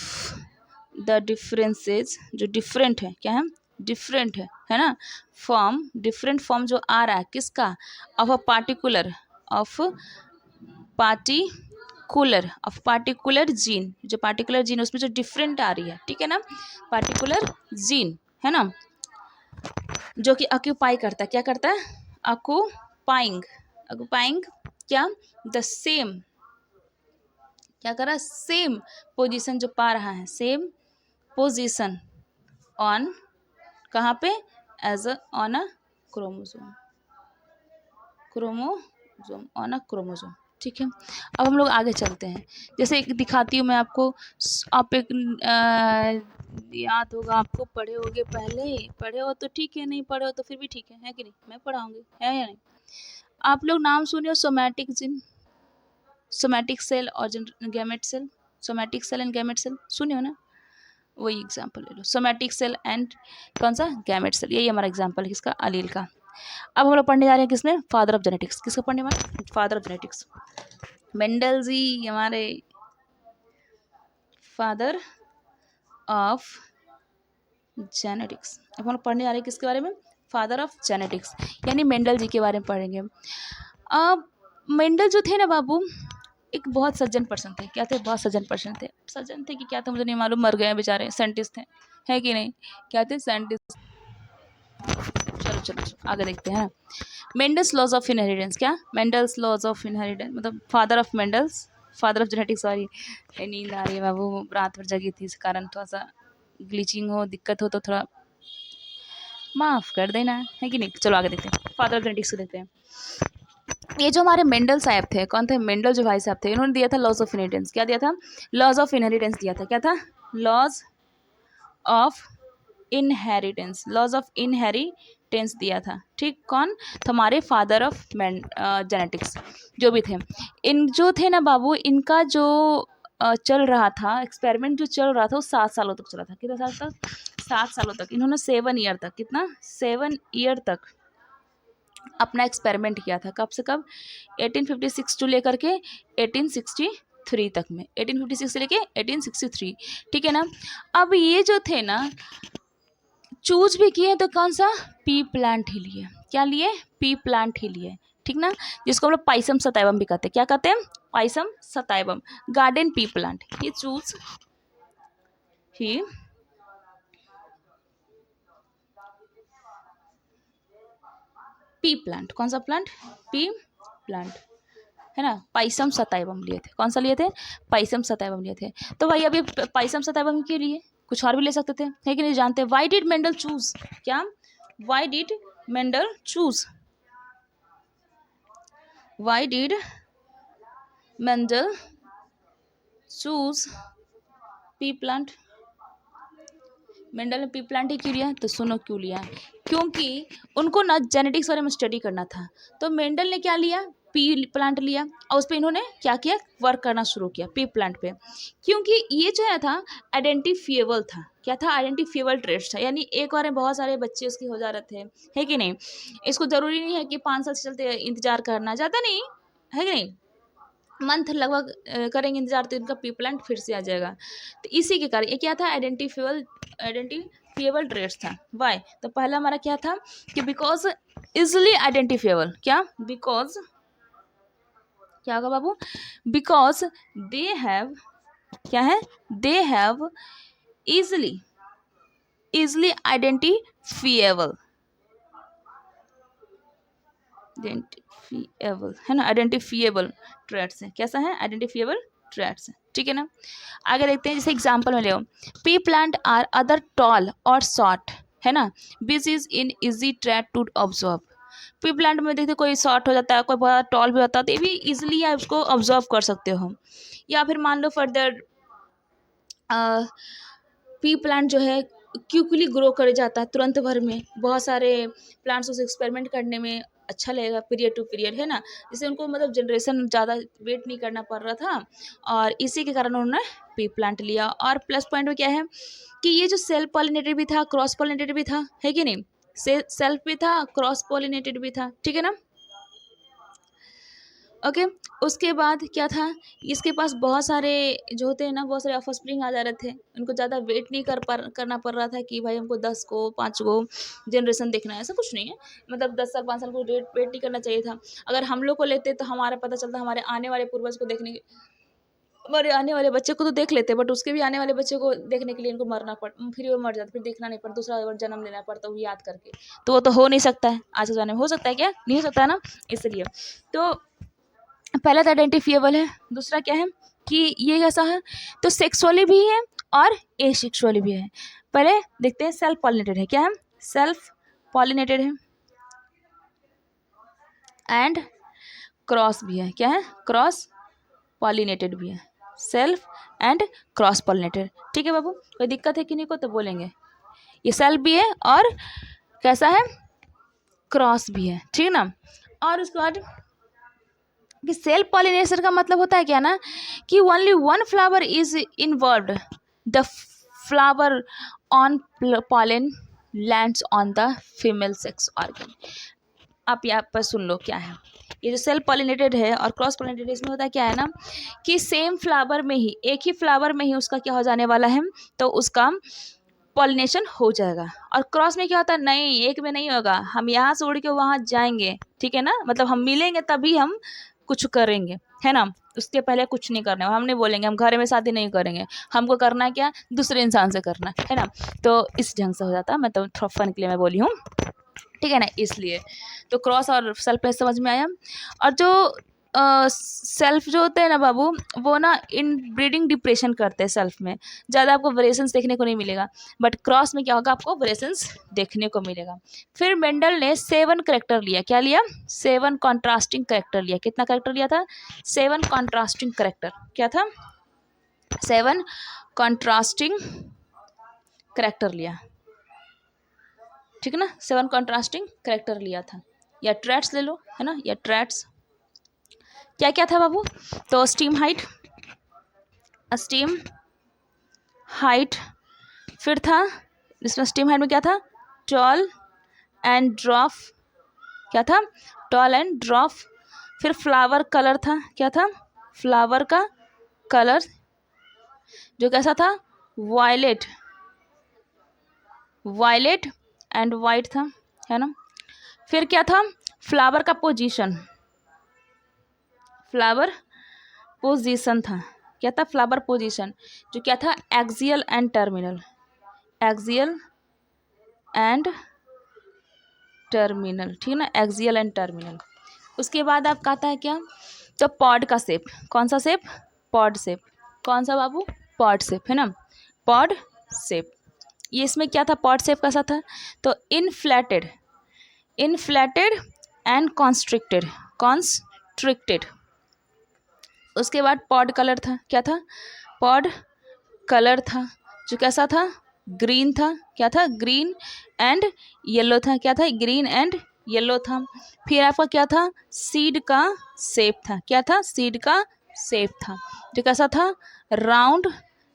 [SPEAKER 1] द डिफरेंसेस, जो डिफरेंट है, क्या है, डिफरेंट है ना, फॉर्म, डिफरेंट फॉर्म जो आ रहा है किसका, of a particular, of particular gene, जो पार्टिकुलर जीन उसमें जो डिफरेंट आ रही है, ठीक है ना, पार्टिकुलर जीन है ना, जो कि ऑक्यूपाई करता है, क्या करता है, ऑक्यूपाइंग, ऑक्यूपाइंग क्या, द सेम, क्या कर रहा है, सेम पोजीशन जो पा रहा है, सेम पोजीशन ऑन, कहाँ पे, as on a chromosome, chromosome on a chromosome, ठीक है। अब हम लोग आगे चलते हैं, जैसे एक दिखाती हूँ मैं आपको, आप एक याद होगा आपको, पढ़े होगे पहले, पढ़े हो तो ठीक है, नहीं पढ़े हो तो फिर भी ठीक है कि नहीं, मैं पढ़ाऊँगी, है या नहीं। आप लोग नाम सुने हो सोमैटिक जीन, सोमैटिक सेल और gamete cell, somatic cell and gamete cell सुने हो ना, वही एग्जाम्पल ले लो, सोमैटिक सेल एंड कौन सा, गैमेट सेल, यही हमारा एग्जाम्पल है किसका, अलील का। अब हम लोग पढ़ने जा रहे हैं किसमें, फादर ऑफ जेनेटिक्स, किसका पढ़ने वाले, फादर ऑफ जेनेटिक्स, मेंडल जी हमारे फादर ऑफ जेनेटिक्स। अब हम लोग पढ़ने जा रहे हैं किसके बारे में, फादर ऑफ जेनेटिक्स, यानी मेंडल जी के बारे में पढ़ेंगे। अब मेंडल जो थे ना बाबू, एक बहुत सज्जन पर्सन थे, क्या थे, बहुत सज्जन पर्सन थे, सज्जन थे कि क्या थे मुझे नहीं मालूम, मर गए बेचारे, साइंटिस्ट थे, है कि नहीं, क्या थे, साइंटिस्ट। चलो आगे देखते हैं। मेंडल्स लॉज ऑफ इनहेरिटेंस, क्या, मेंडल्स लॉज ऑफ इनहेरिटेंस, मतलब father of Mendel's, father of genetics, sorry नींद आ रही है बाबू, रात भर जगी थी, इस कारण थोड़ा सा ग्लिचिंग हो, दिक्कत हो तो थोड़ा माफ़ कर देना, है कि नहीं। चलो आगे देखते हैं, फादर ऑफ जेनेटिक्स को देखते हैं। ये जो हमारे मेंडल साहब थे, कौन थे, मेंडल जो भाई साहब थे, इन्होंने दिया था लॉज ऑफ इनहेरिटेंस, क्या दिया था, लॉज ऑफ इनहेरिटेंस दिया था, क्या था, laws of inheritance, laws of inheritance दिया था, ठीक, कौन, तो हमारे फादर ऑफ जेनेटिक्स जो भी थे, इन जो थे ना बाबू, इनका जो चल रहा था एक्सपेरिमेंट, जो चल रहा था वो 7 सालों तक चला था, कितना साल तक, 7 सालों तक, इन्होंने 7 ईयर तक, कितना, 7 ईयर तक अपना एक्सपेरिमेंट किया था, कब से कब, 1856 टू लेकर के 1863 तक में, 1856 से लेके 1863, ठीक है ना। अब ये जो थे ना, चूज भी किए तो कौन सा, पी प्लांट ही लिए, क्या लिए, पी प्लांट ही लिए, ठीक ना, जिसको हम लोग पाइसम सताइवम भी कहते हैं। क्या कहते हैं? पाइसम सताइवम। गार्डन पी प्लांट, ही चूज ही पी प्लांट। कौन सा प्लांट? पी प्लांट, है ना। पाइसम सताइवम लिए थे। कौन सा लिए थे? पाइसम सताइवम लिए थे। तो भाई अभी पाइसम सताइवम के लिए कुछ और भी ले सकते थे, है कि नहीं? जानते हैं व्हाई डिड मेंडल चूज, क्या why did Mendel choose, why did Mendel choose P plant. Mendel ने पी प्लांट ही क्यों लिया? तो सुनो क्यों लिया। क्योंकि उनको ना जेनेटिक्स बारे में स्टडी करना था, तो मेंडल ने क्या लिया? पी प्लांट लिया, और उस पर इन्होंने क्या किया? वर्क करना शुरू किया पी प्लांट पे। क्योंकि ये जो है था आइडेंटिफिएबल था। क्या था? आइडेंटिफिएबल ट्रेड्स था, यानी एक बार में बहुत सारे बच्चे उसके हो जा रहे थे, है कि नहीं। इसको जरूरी नहीं है कि 5 साल से चलते इंतजार करना, ज़्यादा नहीं, है कि नहीं, मंथ लगभग करेंगे इंतजार तो इनका पी प्लांट फिर से आ जाएगा। तो इसी के कारण ये क्या था? आइडेंटिफिएबल ट्रेड्स था। वाई? तो पहला हमारा क्या था कि बिकॉज इजिली आइडेंटिफिएबल। क्या? बिकॉज क्या होगा बाबू? बिकॉज दे हैव, क्या है? दे हैव इजिली आइडेंटिफिएबल, है ना, आइडेंटिफिएबल ट्रेड्स है। कैसा है? आइडेंटिफिएबल ट्रेड्स है, ठीक है ना। आगे देखते हैं, जैसे एग्जांपल में ले, pea plant are other tall और शॉर्ट, है ना, which is in easy trait to observe. Pea plant में देखते कोई शॉर्ट हो जाता है, कोई बहुत टॉल भी होता है, तो ये भी इजिली आप उसको ऑब्जर्व कर सकते हो। या फिर मान लो फर्दर पी प्लांट जो है क्विकली ग्रो कर जाता है तुरंत भर में, बहुत सारे प्लांट्स उसे एक्सपेरिमेंट करने में अच्छा लगेगा, पीरियड टू पीरियड, है ना। जिससे उनको मतलब जनरेशन ज़्यादा वेट नहीं करना पड़ रहा था, और इसी के कारण उन्होंने पी प्लांट लिया। और प्लस पॉइंट में क्या है कि ये जो सेल्फ पॉलिनेटेड भी था, क्रॉस पॉलिनेटेड भी था, है कि नहीं। सेल्फ भी था, क्रॉस पॉलिनेटेड भी था, ठीक है ना। ओके, उसके बाद क्या था, इसके पास बहुत सारे जो होते हैं ना, बहुत सारे ऑफस्प्रिंग आ जा रहे थे, उनको ज़्यादा वेट नहीं करना पड़ रहा था कि भाई हमको 10 को 5 को जनरेशन देखना है, ऐसा कुछ नहीं है। मतलब 10 साल 5 साल को वेट नहीं करना चाहिए था। अगर हम लोग को लेते तो हमारा पता चलता, हमारे आने वाले पूर्वज को देखने, हमारे आने वाले बच्चे को तो देख लेते, बट उसके भी आने वाले बच्चे को देखने के लिए इनको मरना फिर वो मर जाता, फिर देखना नहीं पड़ता, दूसरा बार जन्म लेना पड़ता वो याद करके। तो वो तो हो नहीं सकता है, आज के ज़माने में हो सकता है क्या? नहीं हो सकता है ना, इसलिए। तो पहला तो आइडेंटिफिएबल है, दूसरा क्या है कि ये कैसा है, तो सेक्सुअली भी है और एसेक्सुअली भी है। पहले देखते हैं सेल्फ पॉलिनेटेड है। क्या है? सेल्फ पॉलिनेटेड है एंड क्रॉस भी है। क्या है? क्रॉस पॉलिनेटेड भी है, सेल्फ एंड क्रॉस पॉलिनेटेड, ठीक है बाबू। कोई दिक्कत है कि नहीं को तो बोलेंगे। ये सेल्फ भी है और कैसा है? क्रॉस भी है, ठीक है ना। और उसके बाद कि सेल्फ पॉलिनेशन का मतलब होता है क्या ना, कि only one flower is involved, the flower on pollen lands on the female sex organ. आप यहाँ पर सुन लो क्या है। ये जो सेल्फ पॉलिनेटेड है और क्रॉस पॉलिनेटेड, इसमें होता है क्या है ना, कि सेम फ्लावर में ही, एक ही फ्लावर में ही उसका क्या हो जाने वाला है, तो उसका पॉलिनेशन हो जाएगा। और क्रॉस में क्या होता है, नहीं, एक में नहीं होगा, हम यहाँ से उड़ के वहाँ जाएंगे, ठीक है ना, मतलब हम मिलेंगे तभी हम कुछ करेंगे, है ना। उसके पहले कुछ नहीं करना है, हम नहीं बोलेंगे हम घर में शादी नहीं करेंगे, हमको करना है क्या, दूसरे इंसान से करना है ना। तो इस ढंग से हो जाता है, मैं तो थोड़ा फन के लिए मैं बोली हूँ, ठीक है ना, इसलिए। तो क्रॉस और सेल्फ पे समझ में आया। और जो सेल्फ जो होते हैं ना बाबू, वो ना इन ब्रीडिंग डिप्रेशन करते हैं सेल्फ में, ज़्यादा आपको वेरिएशंस देखने को नहीं मिलेगा, बट क्रॉस में क्या होगा, आपको वेरिएशंस देखने को मिलेगा। फिर मेंडल ने 7 करेक्टर लिया। क्या लिया? 7 कॉन्ट्रास्टिंग करेक्टर लिया। कितना करेक्टर लिया था? 7 कॉन्ट्रास्टिंग करेक्टर। क्या था? 7 कॉन्ट्रास्टिंग करेक्टर लिया, ठीक है ना। 7 कॉन्ट्रास्टिंग करेक्टर लिया था, या ट्रेट्स ले लो, है ना, या ट्रेट्स। क्या क्या था बाबू? तो स्टीम हाइट, फिर था इसमें स्टीम हाइट में क्या था, टॉल एंड ड्रॉप। क्या था? Tall and drop. फिर फ्लावर कलर था। क्या था? फ्लावर का कलर जो कैसा था, वायलेट एंड वाइट था, है ना। फिर क्या था? फ्लावर का पोजीशन, फ्लावर पोजीशन था, क्या था? फ्लावर पोजीशन, जो क्या था? Axial and terminal, axial and terminal, ठीक है ना, एक्सियल एंड टर्मिनल। उसके बाद आपका आता है क्या? तो पॉड का शेप, कौन सा शेप? पॉड शेप, कौन सा बाबू? पॉड शेप, है ना, पॉड शेप। ये इसमें क्या था? पॉड शेप कैसा था? तो इनफ्लैटेड, इनफ्लैटेड एंड कॉन्स्ट्रिक्टेड, कॉन्स्ट्रिक्टेड। उसके बाद पॉड कलर था, क्या था? पॉड कलर था, जो कैसा था? ग्रीन था, क्या था? ग्रीन एंड येलो था, क्या था? ग्रीन एंड येलो था। फिर आपका क्या था? सीड का शेप था, क्या था? सीड का शेप था, जो कैसा था? राउंड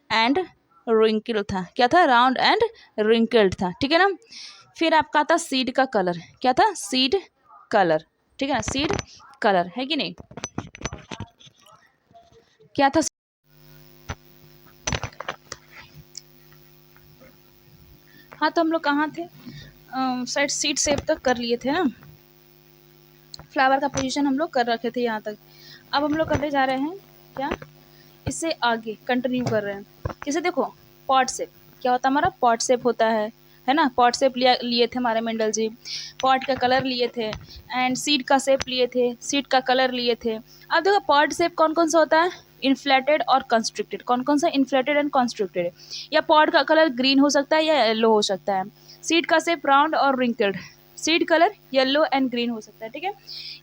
[SPEAKER 1] एंड रिंकल था, क्या था? राउंड एंड रिंकल्ड था, ठीक है ना। फिर आपका था सीड का कलर, क्या था? सीड कलर, ठीक है ना, सीड कलर, है कि नहीं? क्या था? हाँ, तो हम लोग कहाँ थे? शायद सीड शेप तक कर लिए थे ना, फ्लावर का पोजीशन हम लोग कर रखे थे यहाँ तक। अब हम लोग करने जा रहे हैं क्या? इससे आगे कंटिन्यू कर रहे हैं। जैसे देखो, पॉट शेप क्या होता है हमारा? पॉट शेप होता है ना। पॉट शेप लिए थे हमारे मेंडल जी, पॉट का कलर लिए थे एंड सीड का शेप लिए थे, सीड का कलर लिए थे। अब देखो पॉट शेप कौन कौन सा होता है? इन्फ्लेटेड और कंस्ट्रिक्टेड। कौन कौन सा? Inflated and constricted. या पॉट का कलर ग्रीन हो सकता है या येलो हो सकता है। सीड का शेप राउंड और wrinkled, seed colour yellow and green हो सकता है, ठीक है।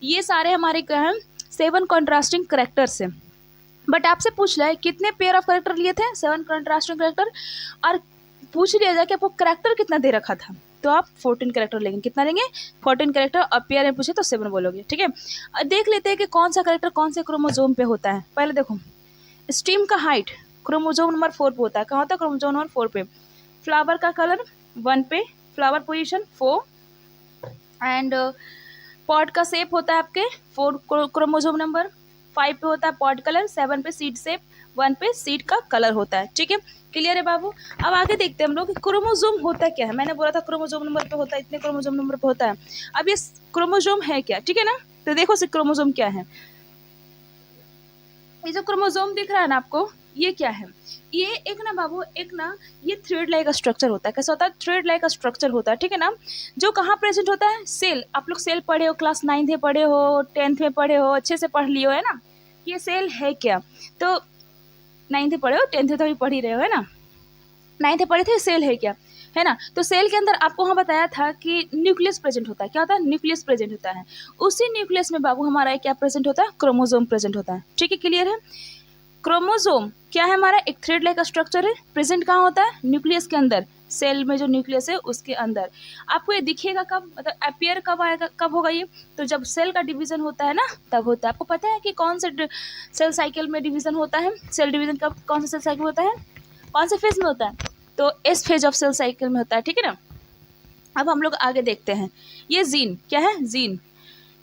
[SPEAKER 1] ये सारे हमारे क्या हैं? 7 कॉन्ट्रास्टिंग करेक्टर्स हैं। बट आपसे पूछ रहा है कितने पेयर ऑफ करेक्टर लिए थे? 7 कॉन्ट्रास्टिंग करेक्टर। और पूछ लिया जाए कि आपको करेक्टर कितना दे रखा था, तो आप 14 करेक्टर लेंगे। कितना लेंगे? 14 करेक्टर। और पेयर में पूछे तो 7 बोलोगे, ठीक है। देख लेते हैं कि कौन सा करेक्टर कौन से क्रोमोजोम पे होता है। पहले देखो, स्ट्रीम का हाइट क्रोमोजोम नंबर 4 पे होता है। कहाँ होता है? क्रोमोजोम नंबर 4 पे। फ्लावर का कलर 1 पे, फ्लावर पोजिशन 4 एंड पॉट का शेप होता है आपके 4 क्रोमोजोम नंबर 5 पे होता है पॉट कलर, 7 पे सीड शेप, 1 पे सीड का कलर होता है, ठीक है। क्लियर है बाबू? अब आगे देखते हैं हम लोग क्रोमोजोम होता क्या है। मैंने बोला था क्रोमोजोम नंबर पे होता है, इतने क्रोमोजोम नंबर पे होता है। अब ये क्रोमोजोम है क्या, ठीक है ना। तो देखो क्रोमोजोम क्या है। ये जो क्रोमोजोम दिख रहा है ना आपको, ये क्या है? ये एक ना बाबू, एक ना ये थ्रेड लाइक स्ट्रक्चर होता है। कैसा होता है? थ्रेड लाइक स्ट्रक्चर होता है, ठीक है ना। जो कहाँ प्रेजेंट होता है? सेल। आप लोग सेल पढ़े हो, क्लास 9th में पढ़े हो, 10th में पढ़े हो, अच्छे से पढ़ लियो, है ना। ये सेल है क्या? तो 9th में पढ़े हो, 10th में तो अभी पढ़ ही रहे हो, है ना। 9th में पढ़े थे सेल है क्या, है ना। तो सेल के अंदर आपको वहाँ बताया था कि न्यूक्लियस प्रेजेंट होता है। क्या होता है? न्यूक्लियस प्रेजेंट होता है। उसी न्यूक्लियस में बाबू हमारा क्या प्रेजेंट होता है? क्रोमोजोम प्रेजेंट होता है, ठीक है। क्लियर है? क्रोमोसोम क्या है हमारा? एक थ्रेड लाइक स्ट्रक्चर है। प्रेजेंट कहाँ होता है? न्यूक्लियस के अंदर। सेल में जो न्यूक्लियस है उसके अंदर। आपको ये दिखेगा कब, मतलब अपीयर कब आएगा, कब होगा ये? तो जब सेल का डिवीजन होता है ना, तब होता है। आपको पता है कि कौन से सेल साइकिल में डिवीजन होता है? सेल डिवीजन कब, कौन सा सेल साइकिल होता है, कौन से फेज में होता है? तो इस फेज ऑफ सेल साइकिल में होता है, ठीक है ना। अब हम लोग आगे देखते हैं। ये जीन क्या है? जीन,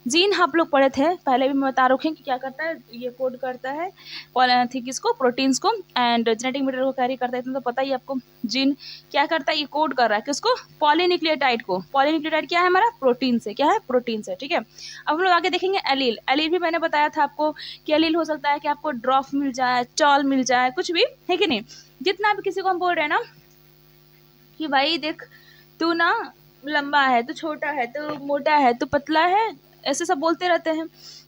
[SPEAKER 1] जीन आप लोग पढ़े थे पहले भी, मैं बता रखी कि क्या करता है। ये कोड करता है किसको? प्रोटीन्स को एंड जेनेटिक मटेरियल को कैरी करता है, इतना तो पता ही आपको। जीन क्या करता है? ये कोड कर रहा है किसको? पॉलीन्यूक्लियोटाइड को। पॉलीन्यूक्लियोटाइड क्या है हमारा? प्रोटीन से, क्या है? प्रोटीन से, ठीक है। अब हम लोग आगे देखेंगे एलील। एलील भी मैंने बताया था आपको कि एलील हो सकता है कि आपको ड्रॉप मिल जाए, चॉल मिल जाए, कुछ भी, है कि नहीं। जितना भी किसी को हम बोल रहे हैं ना कि भाई देख, तू ना लंबा है, तू छोटा है, तू मोटा है, तू पतला है, ऐसे सब बोलते रहते हैं,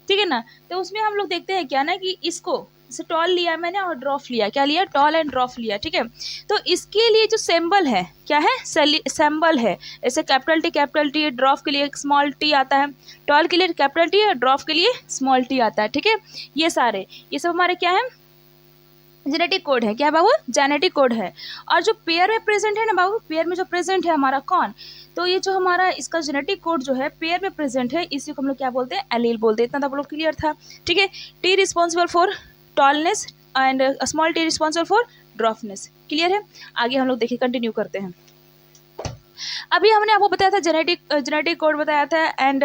[SPEAKER 1] ठीक है ना। तो उसमें हम लोग देखते हैं क्या ना कि इसको जैसे टॉल लिया मैंने और ड्रॉफ लिया, क्या लिया? टॉल एंड ड्रॉफ लिया, ठीक है। तो इसके लिए जो सिंबल है क्या है? सिंबल है। जैसे कैपिटल टी, ड्रॉफ के लिए एक स्मॉल टी आता है, टॉल के लिए कैपिटल टी और ड्रॉफ के लिए स्मॉल टी आता है, ठीक है। ये सारे, ये सब हमारे क्या है? जेनेटिक कोड है। क्या है बाबू? जेनेटिक कोड है। और जो पेयर में प्रेजेंट है ना बाबू, पेयर में जो प्रेजेंट है हमारा कौन? तो ये जो हमारा इसका जेनेटिक कोड जो है पेयर में प्रेजेंट है, इसी को हम लोग क्या बोलते हैं? एलील बोलते हैं। इतना तो आप लोग क्लियर था, ठीक है। T responsible for tallness and small T responsible for dwarfness. Clear है? आगे हम लोग देखिए, कंटिन्यू करते हैं। अभी हमने आपको बताया था जेनेटिक कोड बताया था एंड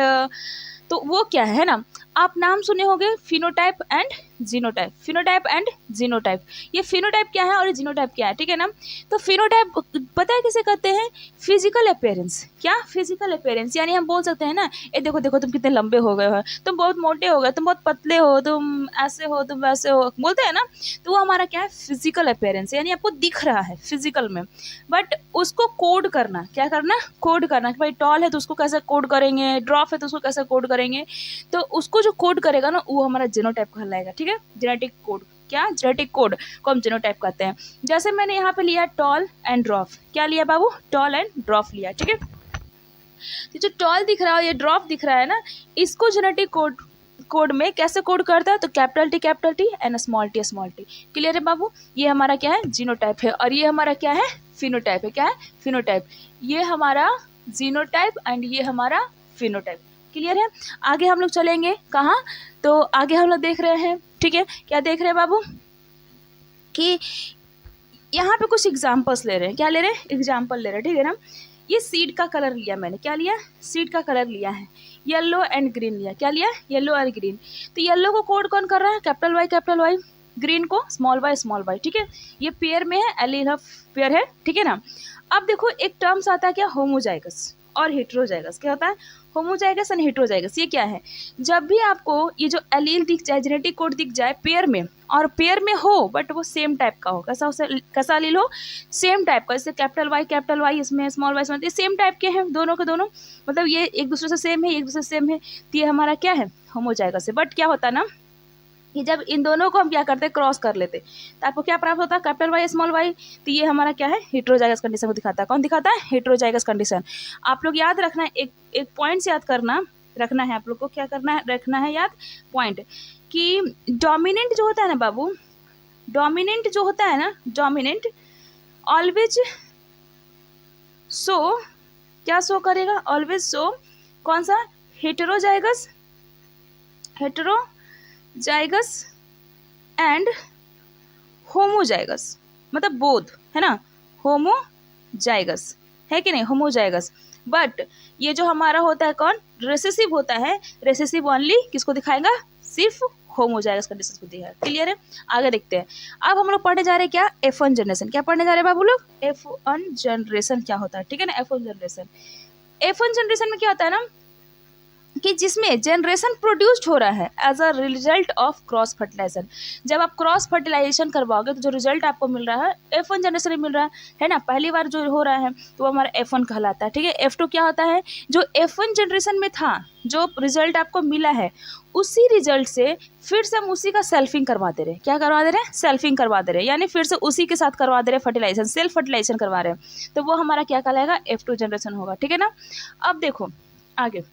[SPEAKER 1] तो वो क्या है ना, आप नाम सुने होंगे phenotype and genotype, phenotype and genotype. ये फिनोटाइप क्या है और जीनोटाइप क्या है, ठीक है ना। तो फिनोटाइप पता है किसे कहते हैं, फिजिकल अपीयरेंस। क्या, फिजिकल अपीयरेंस, यानी हम बोल सकते हैं ना, ये देखो देखो तुम कितने लंबे हो गए हो, तुम बहुत मोटे हो गए, तुम बहुत पतले हो, तुम ऐसे हो, तुम वैसे हो, बोलते हैं ना। तो वो हमारा क्या है, फिजिकल अपीयरेंस, यानी आपको दिख रहा है फिजिकल में। बट उसको कोड करना, क्या करना, कोड करना, कि भाई टॉल है तो उसको कैसे कोड करेंगे, ड्रॉफ है तो उसको कैसे कोड करेंगे। तो उसको जो कोड करेगा ना वो हमारा जीनोटाइप कहलाएगा, ठीक है। जेनेटिक कोड, क्या, जेनेटिक कोड को हम जीनोटाइप कहते हैं। जैसे मैंने यहाँ पे लिया टॉल एंड ड्रॉफ, क्या लिया बाबू, टॉल एंड ड्रॉफ लिया, ठीक है। तो जो टॉल दिख रहा है, ये ड्रॉप दिख रहा है ना, इसको जेनेटिक कोड में कैसे कोड करता है, तो capital T and small T. Clear है बाबू, ये हमारा क्या है, जीनोटाइप है, और ये हमारा क्या है, फिनोटाइप है। क्या है, फिनोटाइप। ये हमारा जीनोटाइप एंड ये हमारा फिनोटाइप। क्लियर है। आगे हम लोग चलेंगे कहाँ, तो आगे हम लोग देख रहे हैं, ठीक है, क्या देख रहे हैं बाबू, कि यहाँ पे कुछ एग्जाम्पल्स ले रहे हैं। क्या ले रहे हैं, एग्जाम्पल ले रहे हैं, ठीक है ना। ये सीड का कलर लिया मैंने, क्या लिया, सीड का कलर लिया है, येलो एंड ग्रीन लिया, क्या लिया, येलो और ग्रीन। तो येलो को कोड कौन कर रहा है, कैपिटल वाई, ग्रीन को स्मॉल वाई, ठीक है। ये पेयर में है, एलिन पेयर है, ठीक है ना। अब देखो एक टर्म्स आता है क्या, होमोजाइगस और हेट्रोजाइगस। क्या होता है, होमोजाइगस एंड हेट्रोजाइगस। ये क्या है, जब भी आपको ये जो एलील दिख जाए, जेनेटिक कोड दिख जाए पेयर में, और पेयर में हो बट वो सेम टाइप का हो, कैसा एलील हो, सेम टाइप का, जैसे कैपिटल वाई इसमें, स्मॉल वाई इसमें, ये सेम टाइप के हैं दोनों के दोनों, मतलब ये एक दूसरे से सेम है, एक दूसरे से सेम है, तो ये हमारा क्या है, होमोजाइगस है। बट क्या होता है ना, कि जब इन दोनों को हम क्या करते हैं, क्रॉस कर लेते, तो आपको क्या प्राप्त होता है, कैपिटल वाई स्मॉल वाई, तो ये हमारा क्या है, हेट्रोजाइगस कंडीशन को दिखाता है। कौन दिखाता है, हेट्रोजाइगस कंडीशन। आप लोग याद रखना है, एक पॉइंट से याद रखना है आप लोग को, क्या करना है, रखना है याद पॉइंट, कि डोमिनेंट जो होता है ना बाबू, डोमिनेंट जो होता है ना, डोमिनेंट ऑलवेज शो, क्या शो करेगा, ऑलवेज शो कौन सा, हेटेरोजाइगस एंड होमोजाइगस, मतलब बोथ, है ना, होमोजाइगस है कि नहीं, होमोजाइगस। बट ये जो हमारा होता है कौन, रेसेसिव होता है, रेसेसिव ओनली किसको दिखाएगा, सिर्फ होमोजाइगस कंडीशन को दिखाएगा। क्लियर है। आगे देखते हैं। अब हम लोग पढ़ने जा रहे हैं क्या, F1 जनरेशन। क्या पढ़ने जा रहे हैं बाबू लोग, F1 जनरेशन क्या होता है, ठीक है ना। F1 जनरेशन में क्या होता है ना, कि जिसमें जनरेशन प्रोड्यूस्ड हो रहा है as a result of cross fertilisation. जब आप क्रॉस फर्टिलाइजेशन करवाओगे तो जो रिजल्ट आपको मिल रहा है F1 जनरेशन में मिल रहा है ना, पहली बार जो हो रहा है तो वो हमारा F1 कहलाता है, ठीक है। F2 क्या होता है, जो F1 जनरेशन में था, जो रिजल्ट आपको मिला है, उसी रिजल्ट से फिर से हम उसी का सेल्फिंग करवा दे रहे हैं। क्या करवा दे रहे हैं, सेल्फिंग करवा दे रहे हैं, यानी फिर से उसी के साथ करवा दे रहे हैं फर्टिलाइजेशन, सेल्फ फर्टिलाइजेशन करवा रहे हैं, तो वो हमारा क्या कहलाएगा, F2 जनरेशन होगा, ठीक है ना। अब देखो आगे,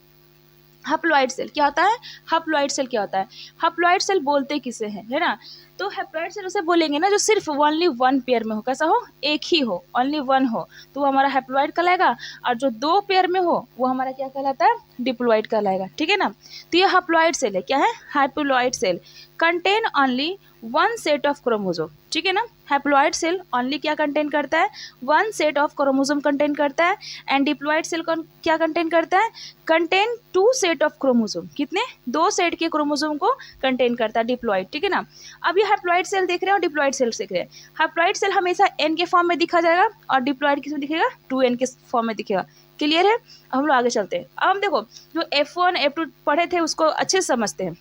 [SPEAKER 1] हैप्लॉइड सेल क्या होता है, हैप्लॉइड सेल क्या होता है, हैप्लॉइड सेल बोलते किसे हैं, है ना। तो हैप्लॉइड सेल उसे बोलेंगे ना जो सिर्फ ओनली वन पेयर में हो, कैसा हो, एक ही हो, ओनली वन हो, तो वो हमारा हैप्लॉइड कहलाएगा। और जो दो पेयर में हो वो हमारा क्या कहलाता है, डिप्लॉइड कहलाएगा, ठीक है ना। तो ये हैप्लॉइड सेल है, क्या है, haploid cell contain only one set of chromosome, ठीक है ना। हैप्लॉइड सेल ओनली क्या कंटेन करता है, one set of chromosome contain करता है। एंड डिप्लॉइड सेल क्या कंटेन करता है, contain two set of chromosome, कितने, दो सेट के क्रोमोसोम को कंटेन करता है डिप्लॉइड, ठीक है ना। अब ये हैप्लॉइड सेल देख रहे हैं और डिप्लॉइड सेल देख रहे हैं। हैप्लॉइड सेल हमेशा एन के फॉर्म में दिखा जाएगा और डिप्लॉइड किस में दिखेगा, 2n के फॉर्म में दिखेगा। क्लियर है। अब हम लोग आगे चलते हैं। अब हम देखो जो F1 F2 पढ़े थे उसको अच्छे से समझते हैं।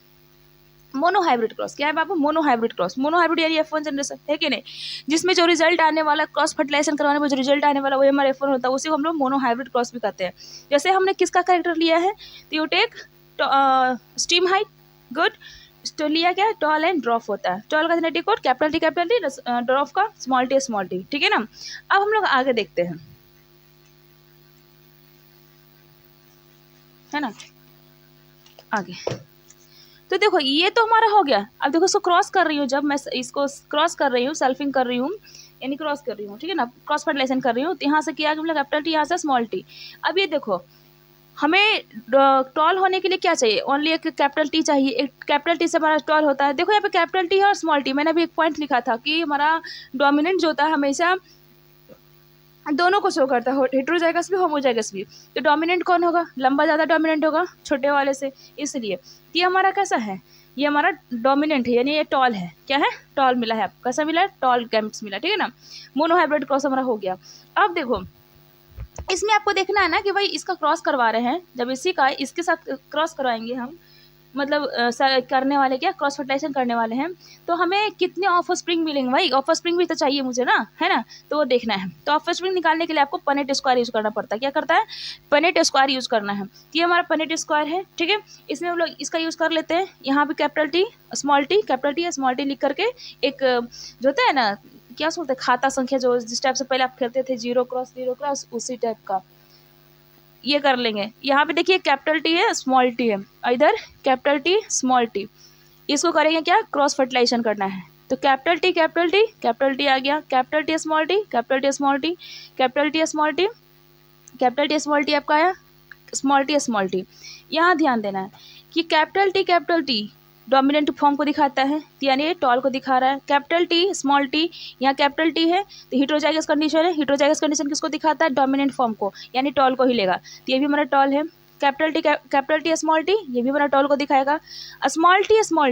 [SPEAKER 1] मोनोहाइब्रिड क्रॉस क्या है बाबू, मोनोहाइब्रिड क्रॉस, मोनोहाइब्रिड यानी F1 जनरेशन है कि नहीं, जिसमें जो रिजल्ट आने वाला, क्रॉस फर्टिलाइजेशन करवाने में जो रिजल्ट आने वाला वो हमारा F1 होता है, उसी को हम लोग मोनोहाइब्रिड क्रॉस भी कहते हैं। जैसे हमने किसका कैरेक्टर लिया है, तो you take steam height, good, तो लिया क्या, टॉल एंड ड्रॉफ होता है। टॉल का जेनेटिक कोड कैपिटल टी, ड्रॉफ का स्मॉल टी, ठीक है ना। अब हम लोग आगे देखते हैं, है ना, आगे तो देखो ये तो हमारा हो गया। अब देखो इसको क्रॉस कर रही हूँ, जब मैं इसको क्रॉस कर रही हूँ, सेल्फिंग कर रही हूँ, यानी क्रॉस कर रही हूँ, ठीक है ना, क्रॉस फर्टिलाइजेशन कर रही हूँ, तो यहाँ से किया मतलब कैपिटल टी, यहाँ से स्मॉल टी। अब ये देखो हमें टॉल होने के लिए क्या चाहिए, ओनली एक कैपिटल टी चाहिए, एक कैपिटल टी से हमारा टॉल होता है। देखो यहाँ पे कैपिटल टी है और स्मॉल टी, मैंने अभी एक पॉइंट लिखा था कि हमारा डोमिनेंट जो होता है हमेशा दोनों को शो करता है, हेटेरोजाइगस भी होमोजाइगस भी। तो डोमिनेंट कौन होगा, लंबा ज़्यादा डोमिनेंट होगा छोटे वाले से, इसलिए ये हमारा कैसा है, ये हमारा डोमिनेंट है, यानी ये टॉल है। क्या है? टॉल मिला है आपको। कैसा मिला है? टॉल गैमेट्स मिला, ठीक है ना। मोनोहाइब्रिड क्रॉस हमारा हो गया। अब देखो इसमें आपको देखना है ना कि भाई इसका क्रॉस करवा रहे हैं, जब इसी का इसके साथ क्रॉस करवाएंगे हम, मतलब करने वाले क्या क्रॉस फर्टिलाइजेशन करने वाले हैं, तो हमें कितने ऑफ स्प्रिंग मिलेंगे भाई? ऑफ स्प्रिंग भी तो चाहिए मुझे ना, है ना। तो वो देखना है। तो ऑफ स्प्रिंग निकालने के लिए आपको पनेट स्क्वायर यूज़ करना पड़ता है। क्या करता है? पनेट स्क्वायर यूज़ करना है। तो ये हमारा पनेट स्क्वायर है, ठीक है। इसमें हम लोग इसका यूज़ कर लेते हैं। यहाँ पे कैपिटल टी स्मॉल टी लिख करके एक जो होता है ना, क्या बोलते हैं, खाता संख्या, जो जिस टाइप से पहले आप खेलते थे, 0 क्रॉस 0 क्रॉस, उसी टाइप का ये कर लेंगे। यहाँ पे देखिए कैपिटल टी है, स्मॉल टी है, इधर कैपिटल टी स्मॉल टी, इसको करेंगे क्या? क्रॉस फर्टिलाइजेशन करना है। तो कैपिटल टी आ गया, capital T small T, capital T small T, capital T small T, capital T small T आपका आया, स्मॉल टी। यहाँ ध्यान देना है कि कैपिटल टी डोमिनेंट फॉर्म को दिखाता है, यानी टॉल को दिखा रहा है। कैपिटल टी स्मॉल टी, यहाँ कैपिटल टी है तो हेटेरोजाइगस कंडीशन है। हेटेरोजाइगस कंडीशन किसको दिखाता है? डोमिनेंट फॉर्म को, यानी टॉल को ही लेगा। तो ये भी हमारा टॉल है। कैपिटल टी स्मॉल टी, ये भी हमारा टॉल को दिखाएगा। स्मॉल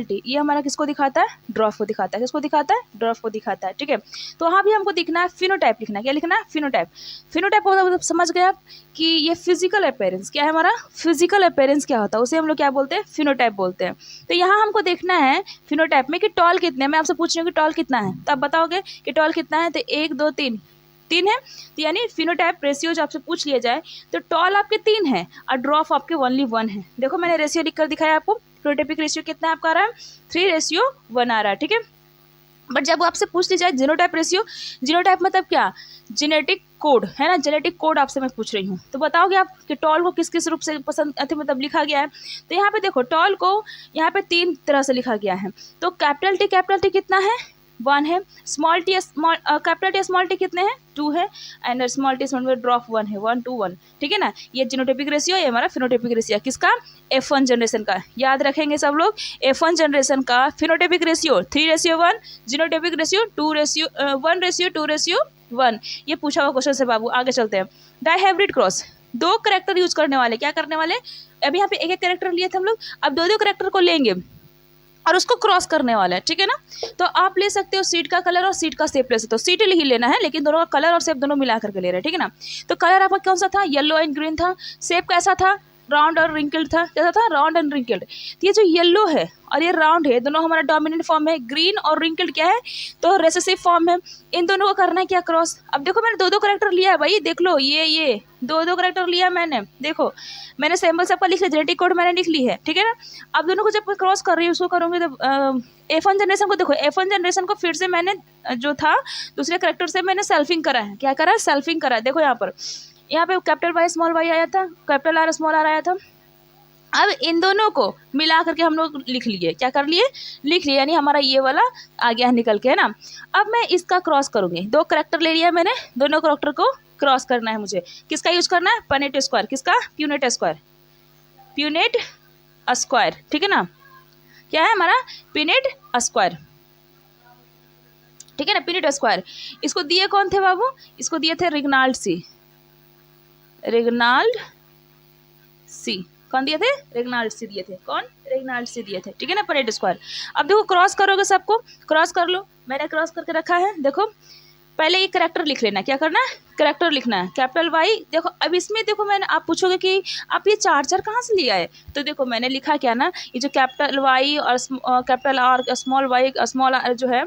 [SPEAKER 1] टी ये हमारा किसको दिखाता है? ड्रॉफ को दिखाता है। किसको दिखाता है? ड्रॉफ को दिखाता है, ठीक है। तो वहाँ भी हमको दिखना है फिनोटाइप लिखना है। क्या लिखना है? फिनोटाइप को समझ गए आप कि ये फिजिकल अपीयरेंस क्या है हमारा? फिजिकल अपीयरेंस क्या होता है उसे हम लोग क्या बोलते हैं? फिनोटाइप बोलते हैं। तो यहाँ हमको देखना है फिनोटाइप में कि टॉल कितने, मैं आपसे पूछ रही हूँ कि टॉल कितना है, तो आप बताओगे कि टॉल कितना है। तो 1 2 3 है। तो यानी फिनोटाइप रेशियो जो आपसे पूछ लिया जाए तो टॉल आपके 3 है और ड्रॉफ आपके ओनली 1 है। देखो मैंने रेशियो लिख कर दिखाया आपको। फिनोटाइपिक रेशियो कितना आपका आ रहा है? 3:1 आ रहा है, ठीक है। बट जब आपसे पूछ ली जाए जीनोटाइप रेशियो, जीनोटाइप मतलब क्या? जेनेटिक कोड, है ना। जेनेटिक कोड आपसे मैं पूछ रही हूँ, तो बताओगे आप कि टॉल को किस किस रूप से पसंद मतलब लिखा गया है। तो यहाँ पे देखो टॉल को यहाँ पे 3 तरह से लिखा गया है। तो कैपिटल टी कितना है? 1 है। कैपिटल टी स्मॉल टी कितने हैं? 2 है। And small T small drop 1 है, 1 to 1, ठीक है ना। ये जीनोटाइपिक रेशियो, ये हमारा फिनोटाइपिक रेशियो किसका? F1 जनरेशन का। याद रखेंगे सब लोग, F1 जनरेशन का फिनोटाइपिक रेशियो 3:1, जीनोटाइपिक रेशियो 1:2:1। ये पूछा हुआ क्वेश्चन से बाबू। आगे चलते हैं। डाइहाइब्रिड क्रॉस, 2 करेक्टर यूज करने वाले। क्या करने वाले? अभी यहाँ पे एक करेक्टर लिए थे हम लोग, अब 2 करेक्टर को लेंगे और उसको क्रॉस करने वाला है, ठीक है ना। तो आप ले सकते हो सीट का कलर और सीट का शेप ले सकते हो। सीट ही लेना है, लेकिन दोनों का कलर और शेप दोनों मिला करके ले रहे हैं, ठीक है ना। तो कलर आपका कौन सा था? येलो एंड ग्रीन था। शेप कैसा था? राउंड और रिंकल्ड था। कैसा था? Round and wrinkled. तो ये जो येलो है और ये राउंड है, दोनों हमारा डोमिनेंट फॉर्म है। ग्रीन और रिंकल्ड क्या है? तो रेसेसिव फॉर्म है। इन दोनों को करना है क्या? क्रॉस। अब देखो मैंने 2 करेक्टर लिया है भाई, देख लो, ये 2 करेक्टर लिया मैंने। देखो मैंने सैम्पल सबका लिख लिया, जेनेटिक कोड मैंने लिख ली है, ठीक है ना। अब दोनों को जब मैं क्रॉस कर रही हूँ, उसको करूँगी तो F1 जनरेशन को देखो, F1 जनरेशन को फिर से मैंने जो था दूसरे करेक्टर से मैंने सेल्फिंग करा है। क्या करा है? सेल्फिंग करा है। देखो यहाँ पे कैपिटल वाई स्मॉल वाई आया था, कैपिटल आर स्मॉल आर आया था। अब इन दोनों को मिला करके हम लोग लिख लिए। क्या कर लिए? लिख लिए, यानी हमारा ये वाला आ गया है निकल के, है ना। अब मैं इसका क्रॉस करूँगी। 2 करेक्टर ले लिया मैंने, दोनों करेक्टर को क्रॉस करना है मुझे। किसका यूज करना है? Punnett square. किसका? प्यूनेट स्क्वायर, ठीक है ना। क्या है हमारा? पिनेट स्क्वायर, ठीक है ना। पिनेट स्क्वायर इसको दिए कौन थे बाबू? इसको दिए थे रिग्नाल्ड सी। कौन दिए थे? रिग्नाल्ड सी दिए थे। कौन? रिग्नाल्ड सी दिए थे, ठीक है ना। Punnett square. अब देखो क्रॉस करोगे, सबको क्रॉस कर लो। मैंने क्रॉस करके रखा है। देखो पहले ये करेक्टर लिख लेना। क्या करना है? करेक्टर लिखना है। Capital Y. देखो अब इसमें देखो मैंने, आप पूछोगे कि आप ये 4 कहाँ से लिया है, तो देखो मैंने लिखा क्या ना, ये जो कैपिटल वाई और capital R small Y small R जो है,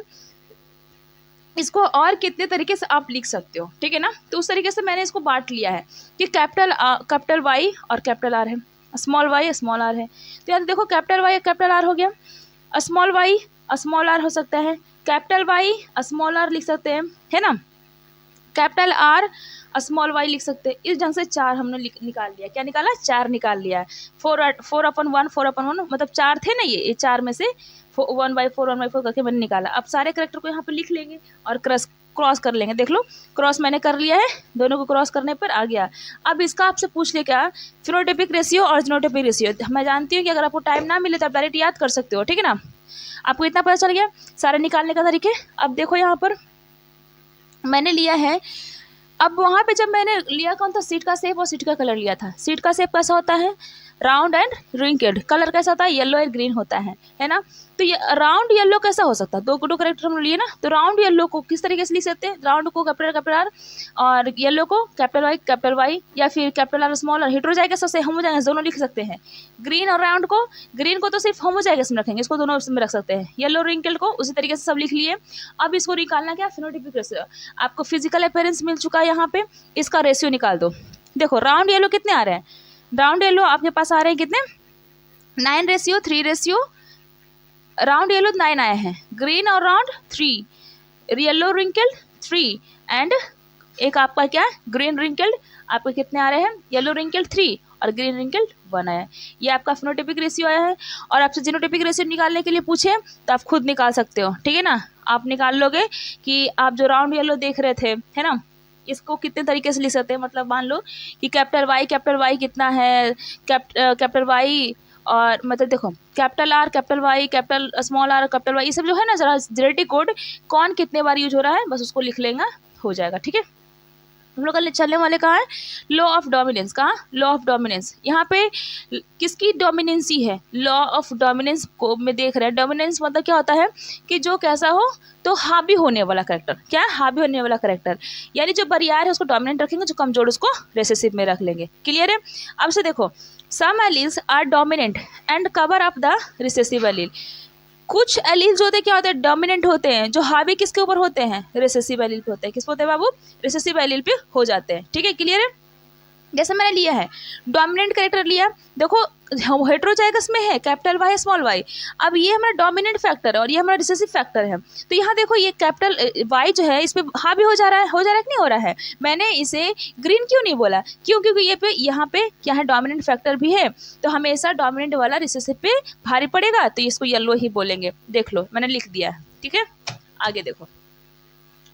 [SPEAKER 1] इसको और कितने तरीके से आप लिख सकते हो, ठीक है ना। तो उस तरीके से मैंने इसको बांट लिया है कि कैपिटल वाई और कैपिटल आर है, स्मॉल वाई स्मॉल आर है। तो यार देखो कैपिटल वाई कैपिटल आर हो गया, स्मॉल वाई स्मॉल आर हो सकता है, कैपिटल वाई स्मॉल आर लिख सकते हैं, है ना। कैपिटल आर स्मॉल वाई लिख सकते हैं। इस ढंग से 4 हमने निकाल लिया। क्या निकाला? 4 निकाल लिया है। 4/1 मतलब 4 थे ना, ये 4 में से 1/4 करके मैंने निकाला। अब सारे करेक्टर को यहाँ पे लिख लेंगे और क्रॉस कर लेंगे। देख लो क्रॉस मैंने कर लिया है, दोनों को क्रॉस करने पर आ गया। अब इसका आपसे पूछ ले क्या? फिनोटाइपिक रेशियो और जीनोटाइपिक रेशियो। मैं जानती हूँ कि अगर आपको टाइम ना मिले तो आप डायरेक्ट याद कर सकते हो, ठीक है ना। आपको इतना पता चल गया सारे निकालने का तरीके। अब देखो यहाँ पर मैंने लिया है। अब वहाँ पे जब मैंने लिया कौन था? सीट का शेप और सीट का कलर लिया था। सीट का शेप कैसा होता है? राउंड एंड रिंकेड, कलर कैसा होता है, येलो एंड ग्रीन होता है ना। तो ये राउंड येलो कैसा हो सकता है, दो करेक्टर हम लिए ना, तो राउंड येलो को किस तरीके से लिख सकते हैं, राउंड को कैपिटल आर और येलो को कैपिटल वाई या फिर कैपिटल आर स्मॉल और हेटेरोजाइगस से होमोजाइगस दोनों लिख सकते हैं। ग्रीन और राउंड को, ग्रीन को तो सिर्फ होमोजाइगस में रखेंगे, इसको दोनों में रख सकते हैं। येलो रिंकल को उसी तरीके से सब लिख लिए। अब इसको निकालना क्या, फिनोटाइपिक रेशियो। आपको फिजिकल अपीयरेंस मिल चुका है, यहाँ पे इसका रेशियो निकाल दो। देखो राउंड येलो कितने आ रहे हैं, राउंड येलो आपके पास आ रहे हैं कितने, 9:3, राउंड येलो 9 आए हैं, ग्रीन और राउंड 3, येलो रिंकल्ड 3 एंड एक आपका क्या ग्रीन रिंकल्ड, आपके कितने आ रहे हैं, येलो रिंकल्ड 3 और ग्रीन रिंकल्ड 1 आया है। ये आपका फिनोटाइपिक रेशियो आया है। और आपसे जीनोटाइपिक रेशियो निकालने के लिए पूछे तो आप खुद निकाल सकते हो, ठीक है ना। आप निकाल लोगे कि आप जो राउंड येलो देख रहे थे, है ना, इसको कितने तरीके से लिख सकते हैं। मतलब मान लो कि कैपिटल वाई कितना है, कैपिटल वाई और मतलब देखो capital R, capital Y, capital small R, capital Y, ये सब जो है ना जरा जेनेटिक कोड कौन कितने बार यूज हो रहा है, बस उसको लिख लेंगे, हो जाएगा, ठीक है। हम लोग कल चलने वाले कहाँ है, लॉ ऑफ डोमिनेंस। कहाँ, लॉ ऑफ डोमिनेंस। यहाँ पे किसकी डोमिनेंसी है, लॉ ऑफ डोमिनेंस को में देख रहे हैं। डोमिनेंस मतलब क्या होता है कि जो कैसा हो तो हावी होने वाला करेक्टर, क्या है, हावी होने वाला करेक्टर, यानी जो बरियार है उसको डोमिनेंट रखेंगे, जो कमजोर उसको रिसेसिव में रख लेंगे। क्लियर है। अब से देखो, some alleles are dominant and cover up the recessive allele. कुछ एलील जो होते हैं क्या होते हैं, डोमिनेंट होते हैं, जो हावी किसके ऊपर होते हैं, रिसेसिव एलील पे होते हैं। किस पे होते हैं बाबू, रिसेसिव एलील पे हो जाते हैं, ठीक है। क्लियर है। जैसे मैंने लिया है डोमिनेंट कैरेक्टर लिया, देखो हेटेरोजाइगस में है कैपिटल वाई स्मॉल वाई। अब ये हमारा डोमिनेंट फैक्टर है और ये हमारा रिसेसिव फैक्टर है। तो यहाँ देखो ये कैपिटल वाई जो है इस पर हावी हो जा रहा है कि नहीं हो रहा है। मैंने इसे ग्रीन क्यों नहीं बोला, क्यों, क्योंकि ये पे यहाँ पे क्या है, डोमिनेंट फैक्टर भी है, तो हमेशा डोमिनेंट वाला रिसेसिव पे भारी पड़ेगा, तो इसको येलो ही बोलेंगे। देख लो मैंने लिख दिया है, ठीक है। आगे देखो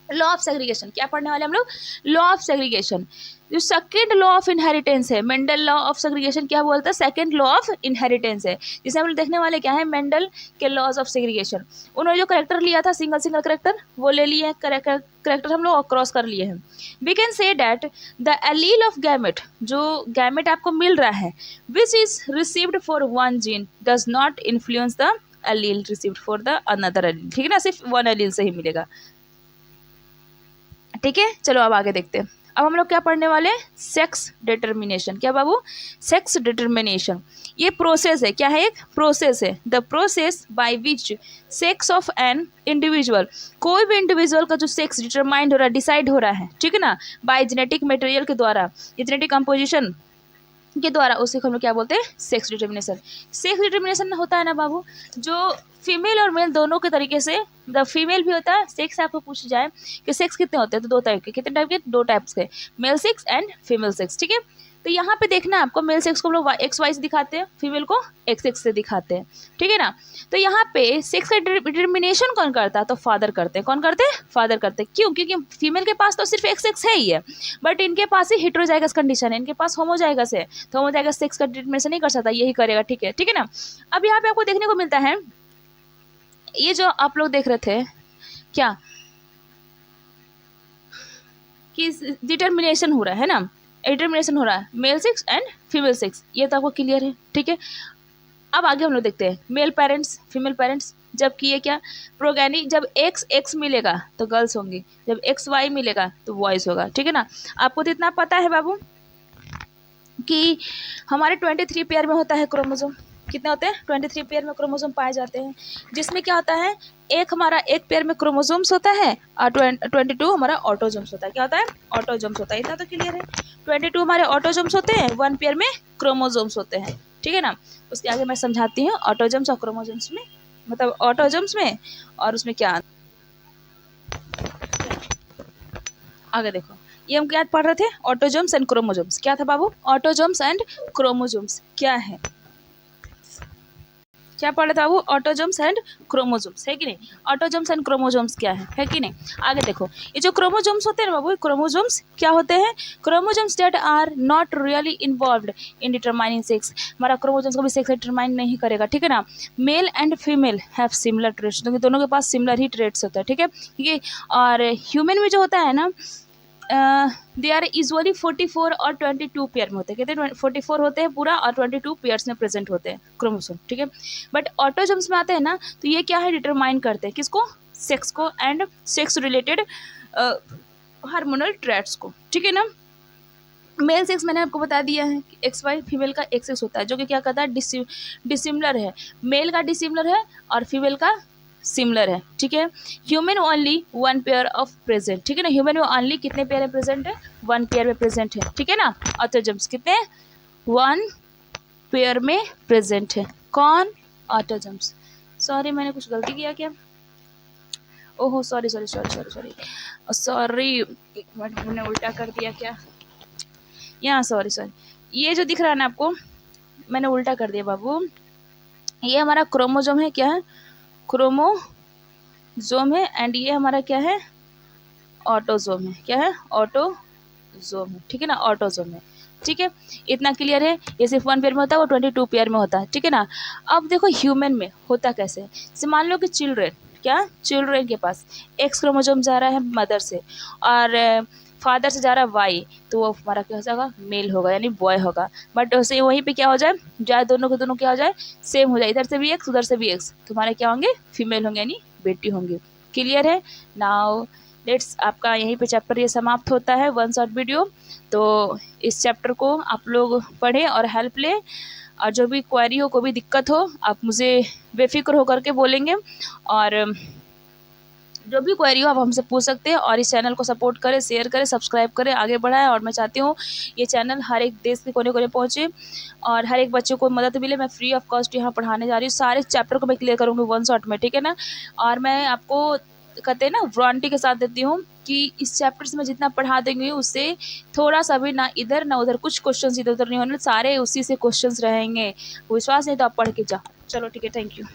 [SPEAKER 1] लॉ ऑफ सेग्रीगेशन, क्या पढ़ने वाले हम लोग, लॉ ऑफ सेग्रीगेशन। जो सेकेंड लॉ ऑफ इनहेरिटेंस है, मेंडल लॉ ऑफ सेग्रीगेशन क्या बोलता है, सेकेंड लॉ ऑफ इनहेरिटेंस है, जिसे हम लोग देखने वाले क्या है, मेंडल के लॉज ऑफ सेग्रीगेशन। उन्होंने जो करेक्टर लिया था सिंगल करेक्टर, वो ले लिए हैं, करेक्टर हम लोग क्रॉस कर लिए हैं। We can say that the allele of gamete, जो गैमेट आपको मिल रहा है, which is received for one gene does not influence the allele received for the another allele, ठीक है ना, सिर्फ वन एलील से ही मिलेगा, ठीक है। चलो अब आगे देखते हैं। अब हम लोग क्या पढ़ने वाले, सेक्स डिटर्मिनेशन। क्या बाबू, सेक्स डिटर्मिनेशन। ये प्रोसेस है, क्या है, एक प्रोसेस है, the process by which sex of an individual, कोई भी इंडिविजुअल का जो सेक्स डिटरमाइंड हो रहा है, डिसाइड हो रहा है, ठीक है ना, बाय जेनेटिक मटेरियल के द्वारा, जेनेटिक कंपोजिशन के द्वारा, उसे हम लोग क्या बोलते हैं, सेक्स डिटर्मिनेशन। सेक्स डिटर्मिनेशन होता है ना बाबू, जो फीमेल और मेल दोनों के तरीके से, द फीमेल भी होता है। सेक्स आपको पूछ जाए कि सेक्स कितने होते हैं, तो 2 टाइप के, कितने टाइप के, 2 टाइप्स के, male sex and female sex, ठीक है। तो यहाँ पे देखना आपको, मेल सेक्स को हम लोग एक्स वाई से दिखाते हैं, फीमेल को एक्स एक्स से दिखाते हैं, ठीक है ना। तो यहाँ पे सेक्स का डिटर्मिनेशन कौन करता है, तो फादर करते हैं। कौन करते हैं, फादर करते हैं। क्यों, क्योंकि फीमेल के पास तो सिर्फ एक्स एक्स है ही है, बट इनके पास ही हेटेरोजाइगस कंडीशन है, इनके पास होमोजाइगस है, तो होमोजाइगस सेक्स का डिटर्मिनेशन नहीं कर सकता, यही करेगा, ठीक है ना। अब यहाँ पे आपको देखने को मिलता है, ये जो आप लोग देख रहे थे क्या, कि डिटर्मिनेशन हो रहा है ना, डिटर्मिनेशन हो रहा है male sex and female sex, ये तो आपको क्लियर है, ठीक है। अब आगे हम लोग देखते हैं मेल पेरेंट्स, फीमेल पेरेंट्स। जब कि ये क्या, प्रोगेनी, जब एक्स एक्स मिलेगा तो गर्ल्स होंगी, जब एक्स वाई मिलेगा तो बॉयज़ होगा, ठीक है ना। आपको तो इतना पता है बाबू कि हमारे 23 पेयर में होता है क्रोमोसोम, कितने होते हैं, 23 पेयर में क्रोमोसोम पाए जाते हैं, जिसमें क्या होता है, एक हमारा एक पेयर में क्रोमोसोम्स होता है और 22 हमारा ऑटोजोम्स होता है। क्या होता है, ऑटोजोम्स होता है, इतना तो क्लियर है। 22 हमारे ऑटोजोम्स होते हैं, 1 पेयर में क्रोमोसोम्स होते हैं, ठीक है ना। उसके आगे मैं समझाती हूँ ऑटोजोम्स और क्रोमोसोम्स में, मतलब ऑटोजोम्स में और उसमें क्या। आगे देखो, ये हम क्या पढ़ रहे थे, ऑटोजोम्स एंड क्रोमोसोम्स। क्या था बाबू, ऑटोजोम्स एंड क्रोमोसोम्स क्या है, क्या पढ़ा था वो, ऑटोजोम्स एंड क्रोमोसोम्स, है कि नहीं। ऑटोजोम्स एंड क्रोमोसोम्स क्या है कि नहीं। आगे देखो, ये जो क्रोमोसोम्स होते हैं ना बाबू, क्रोमोसोम्स क्या होते हैं, chromosomes that are not really involved in determining sex. हमारा क्रोमोसोम्स को भी सेक्स डिटरमाइन नहीं करेगा, ठीक है ना। Male and female have similar traits, क्योंकि दोनों के पास सिमिलर ही ट्रेट्स होता है, ठीक है। क्योंकि और ह्यूमन में जो होता है ना, दे आर यूजुअली 44 और 22 पेयर में होते हैं, कहते हैं 44 होते हैं पूरा और 22 पेयर्स में प्रेजेंट होते हैं क्रोमोसोम, ठीक है। बट ऑटोजम्स में आते हैं ना, तो ये क्या है, डिटरमाइन करते हैं किसको, सेक्स को and sex related hormonal traits को, ठीक है ना। मेल सेक्स मैंने आपको बता दिया है कि एक्स वाई, फीमेल का एक्स एक्स होता है, जो कि क्या कहता है, डिसिमिलर है, मेल का डिसिमिलर है और फीमेल का सिमिलर है, ठीक है। Human only 1 pair of present, ठीक है ना, ह्यूमन में ओनली कितने पेयर में प्रेजेंट है, 1 पेयर में प्रेजेंट है, ठीक है ना। ऑटोजम्स कितने, 1 पेयर में प्रेजेंट है, कौन, ऑटोजम्स। सॉरी मैंने कुछ गलती किया क्या, ओहो sorry sorry sorry sorry sorry sorry, एक मिनट मैंने उल्टा कर दिया क्या, यहाँ सॉरी सॉरी, ये जो दिख रहा है ना आपको, मैंने उल्टा कर दिया बाबू, ये हमारा क्रोमोजोम है, क्या है, क्रोमोजोम है, एंड ये हमारा क्या है, ऑटोजोम है, क्या है, ऑटोजोम है, ठीक है ना, ऑटोजोम है, ठीक है। इतना क्लियर है, ये सिर्फ 1 पेयर में होता है, वो 22 पेयर में होता है, ठीक है ना। अब देखो ह्यूमन में होता कैसे है, जैसे मान लो कि चिल्ड्रन के पास एक्स क्रोमोजोम जा रहा है मदर से और फादर से जा रहा है वाई, तो वो हमारा क्या हो जाएगा, मेल होगा, यानी बॉय होगा। बट वैसे वहीं पे क्या हो जाए दोनों के दोनों क्या हो जाए, सेम हो जाए, इधर से भी एक्स उधर से भी एक्स, तो हमारे क्या होंगे, फीमेल होंगे, यानी बेटी होंगी। क्लियर है। नाउ लेट्स, आपका यहीं पे चैप्टर ये समाप्त होता है, 1 शॉर्ट वीडियो। तो इस चैप्टर को आप लोग पढ़ें और हेल्प लें, और जो भी क्वेरी हो, कोई भी दिक्कत हो, आप मुझे बेफिक्र होकर के बोलेंगे, और जो भी क्वेरी हो आप हमसे पूछ सकते हैं। और इस चैनल को सपोर्ट करें, शेयर करें, सब्सक्राइब करें, आगे बढ़ाएं। और मैं चाहती हूँ ये चैनल हर एक देश के कोने कोने पहुँचे और हर एक बच्चे को मदद मिले। मैं फ्री ऑफ कॉस्ट यहाँ पढ़ाने जा रही हूँ, सारे चैप्टर को मैं क्लियर करूँगी 1 शॉट में, ठीक है ना। और मैं आपको कहते हैं ना वारंटी के साथ देती हूँ कि इस चैप्टर से मैं जितना पढ़ा देंगी उससे थोड़ा सा भी ना इधर ना उधर कुछ क्वेश्चन इधर उधर नहीं होने, सारे उसी से क्वेश्चंस रहेंगे। विश्वास नहीं तो आप पढ़ के जाओ। चलो ठीक है, थैंक यू।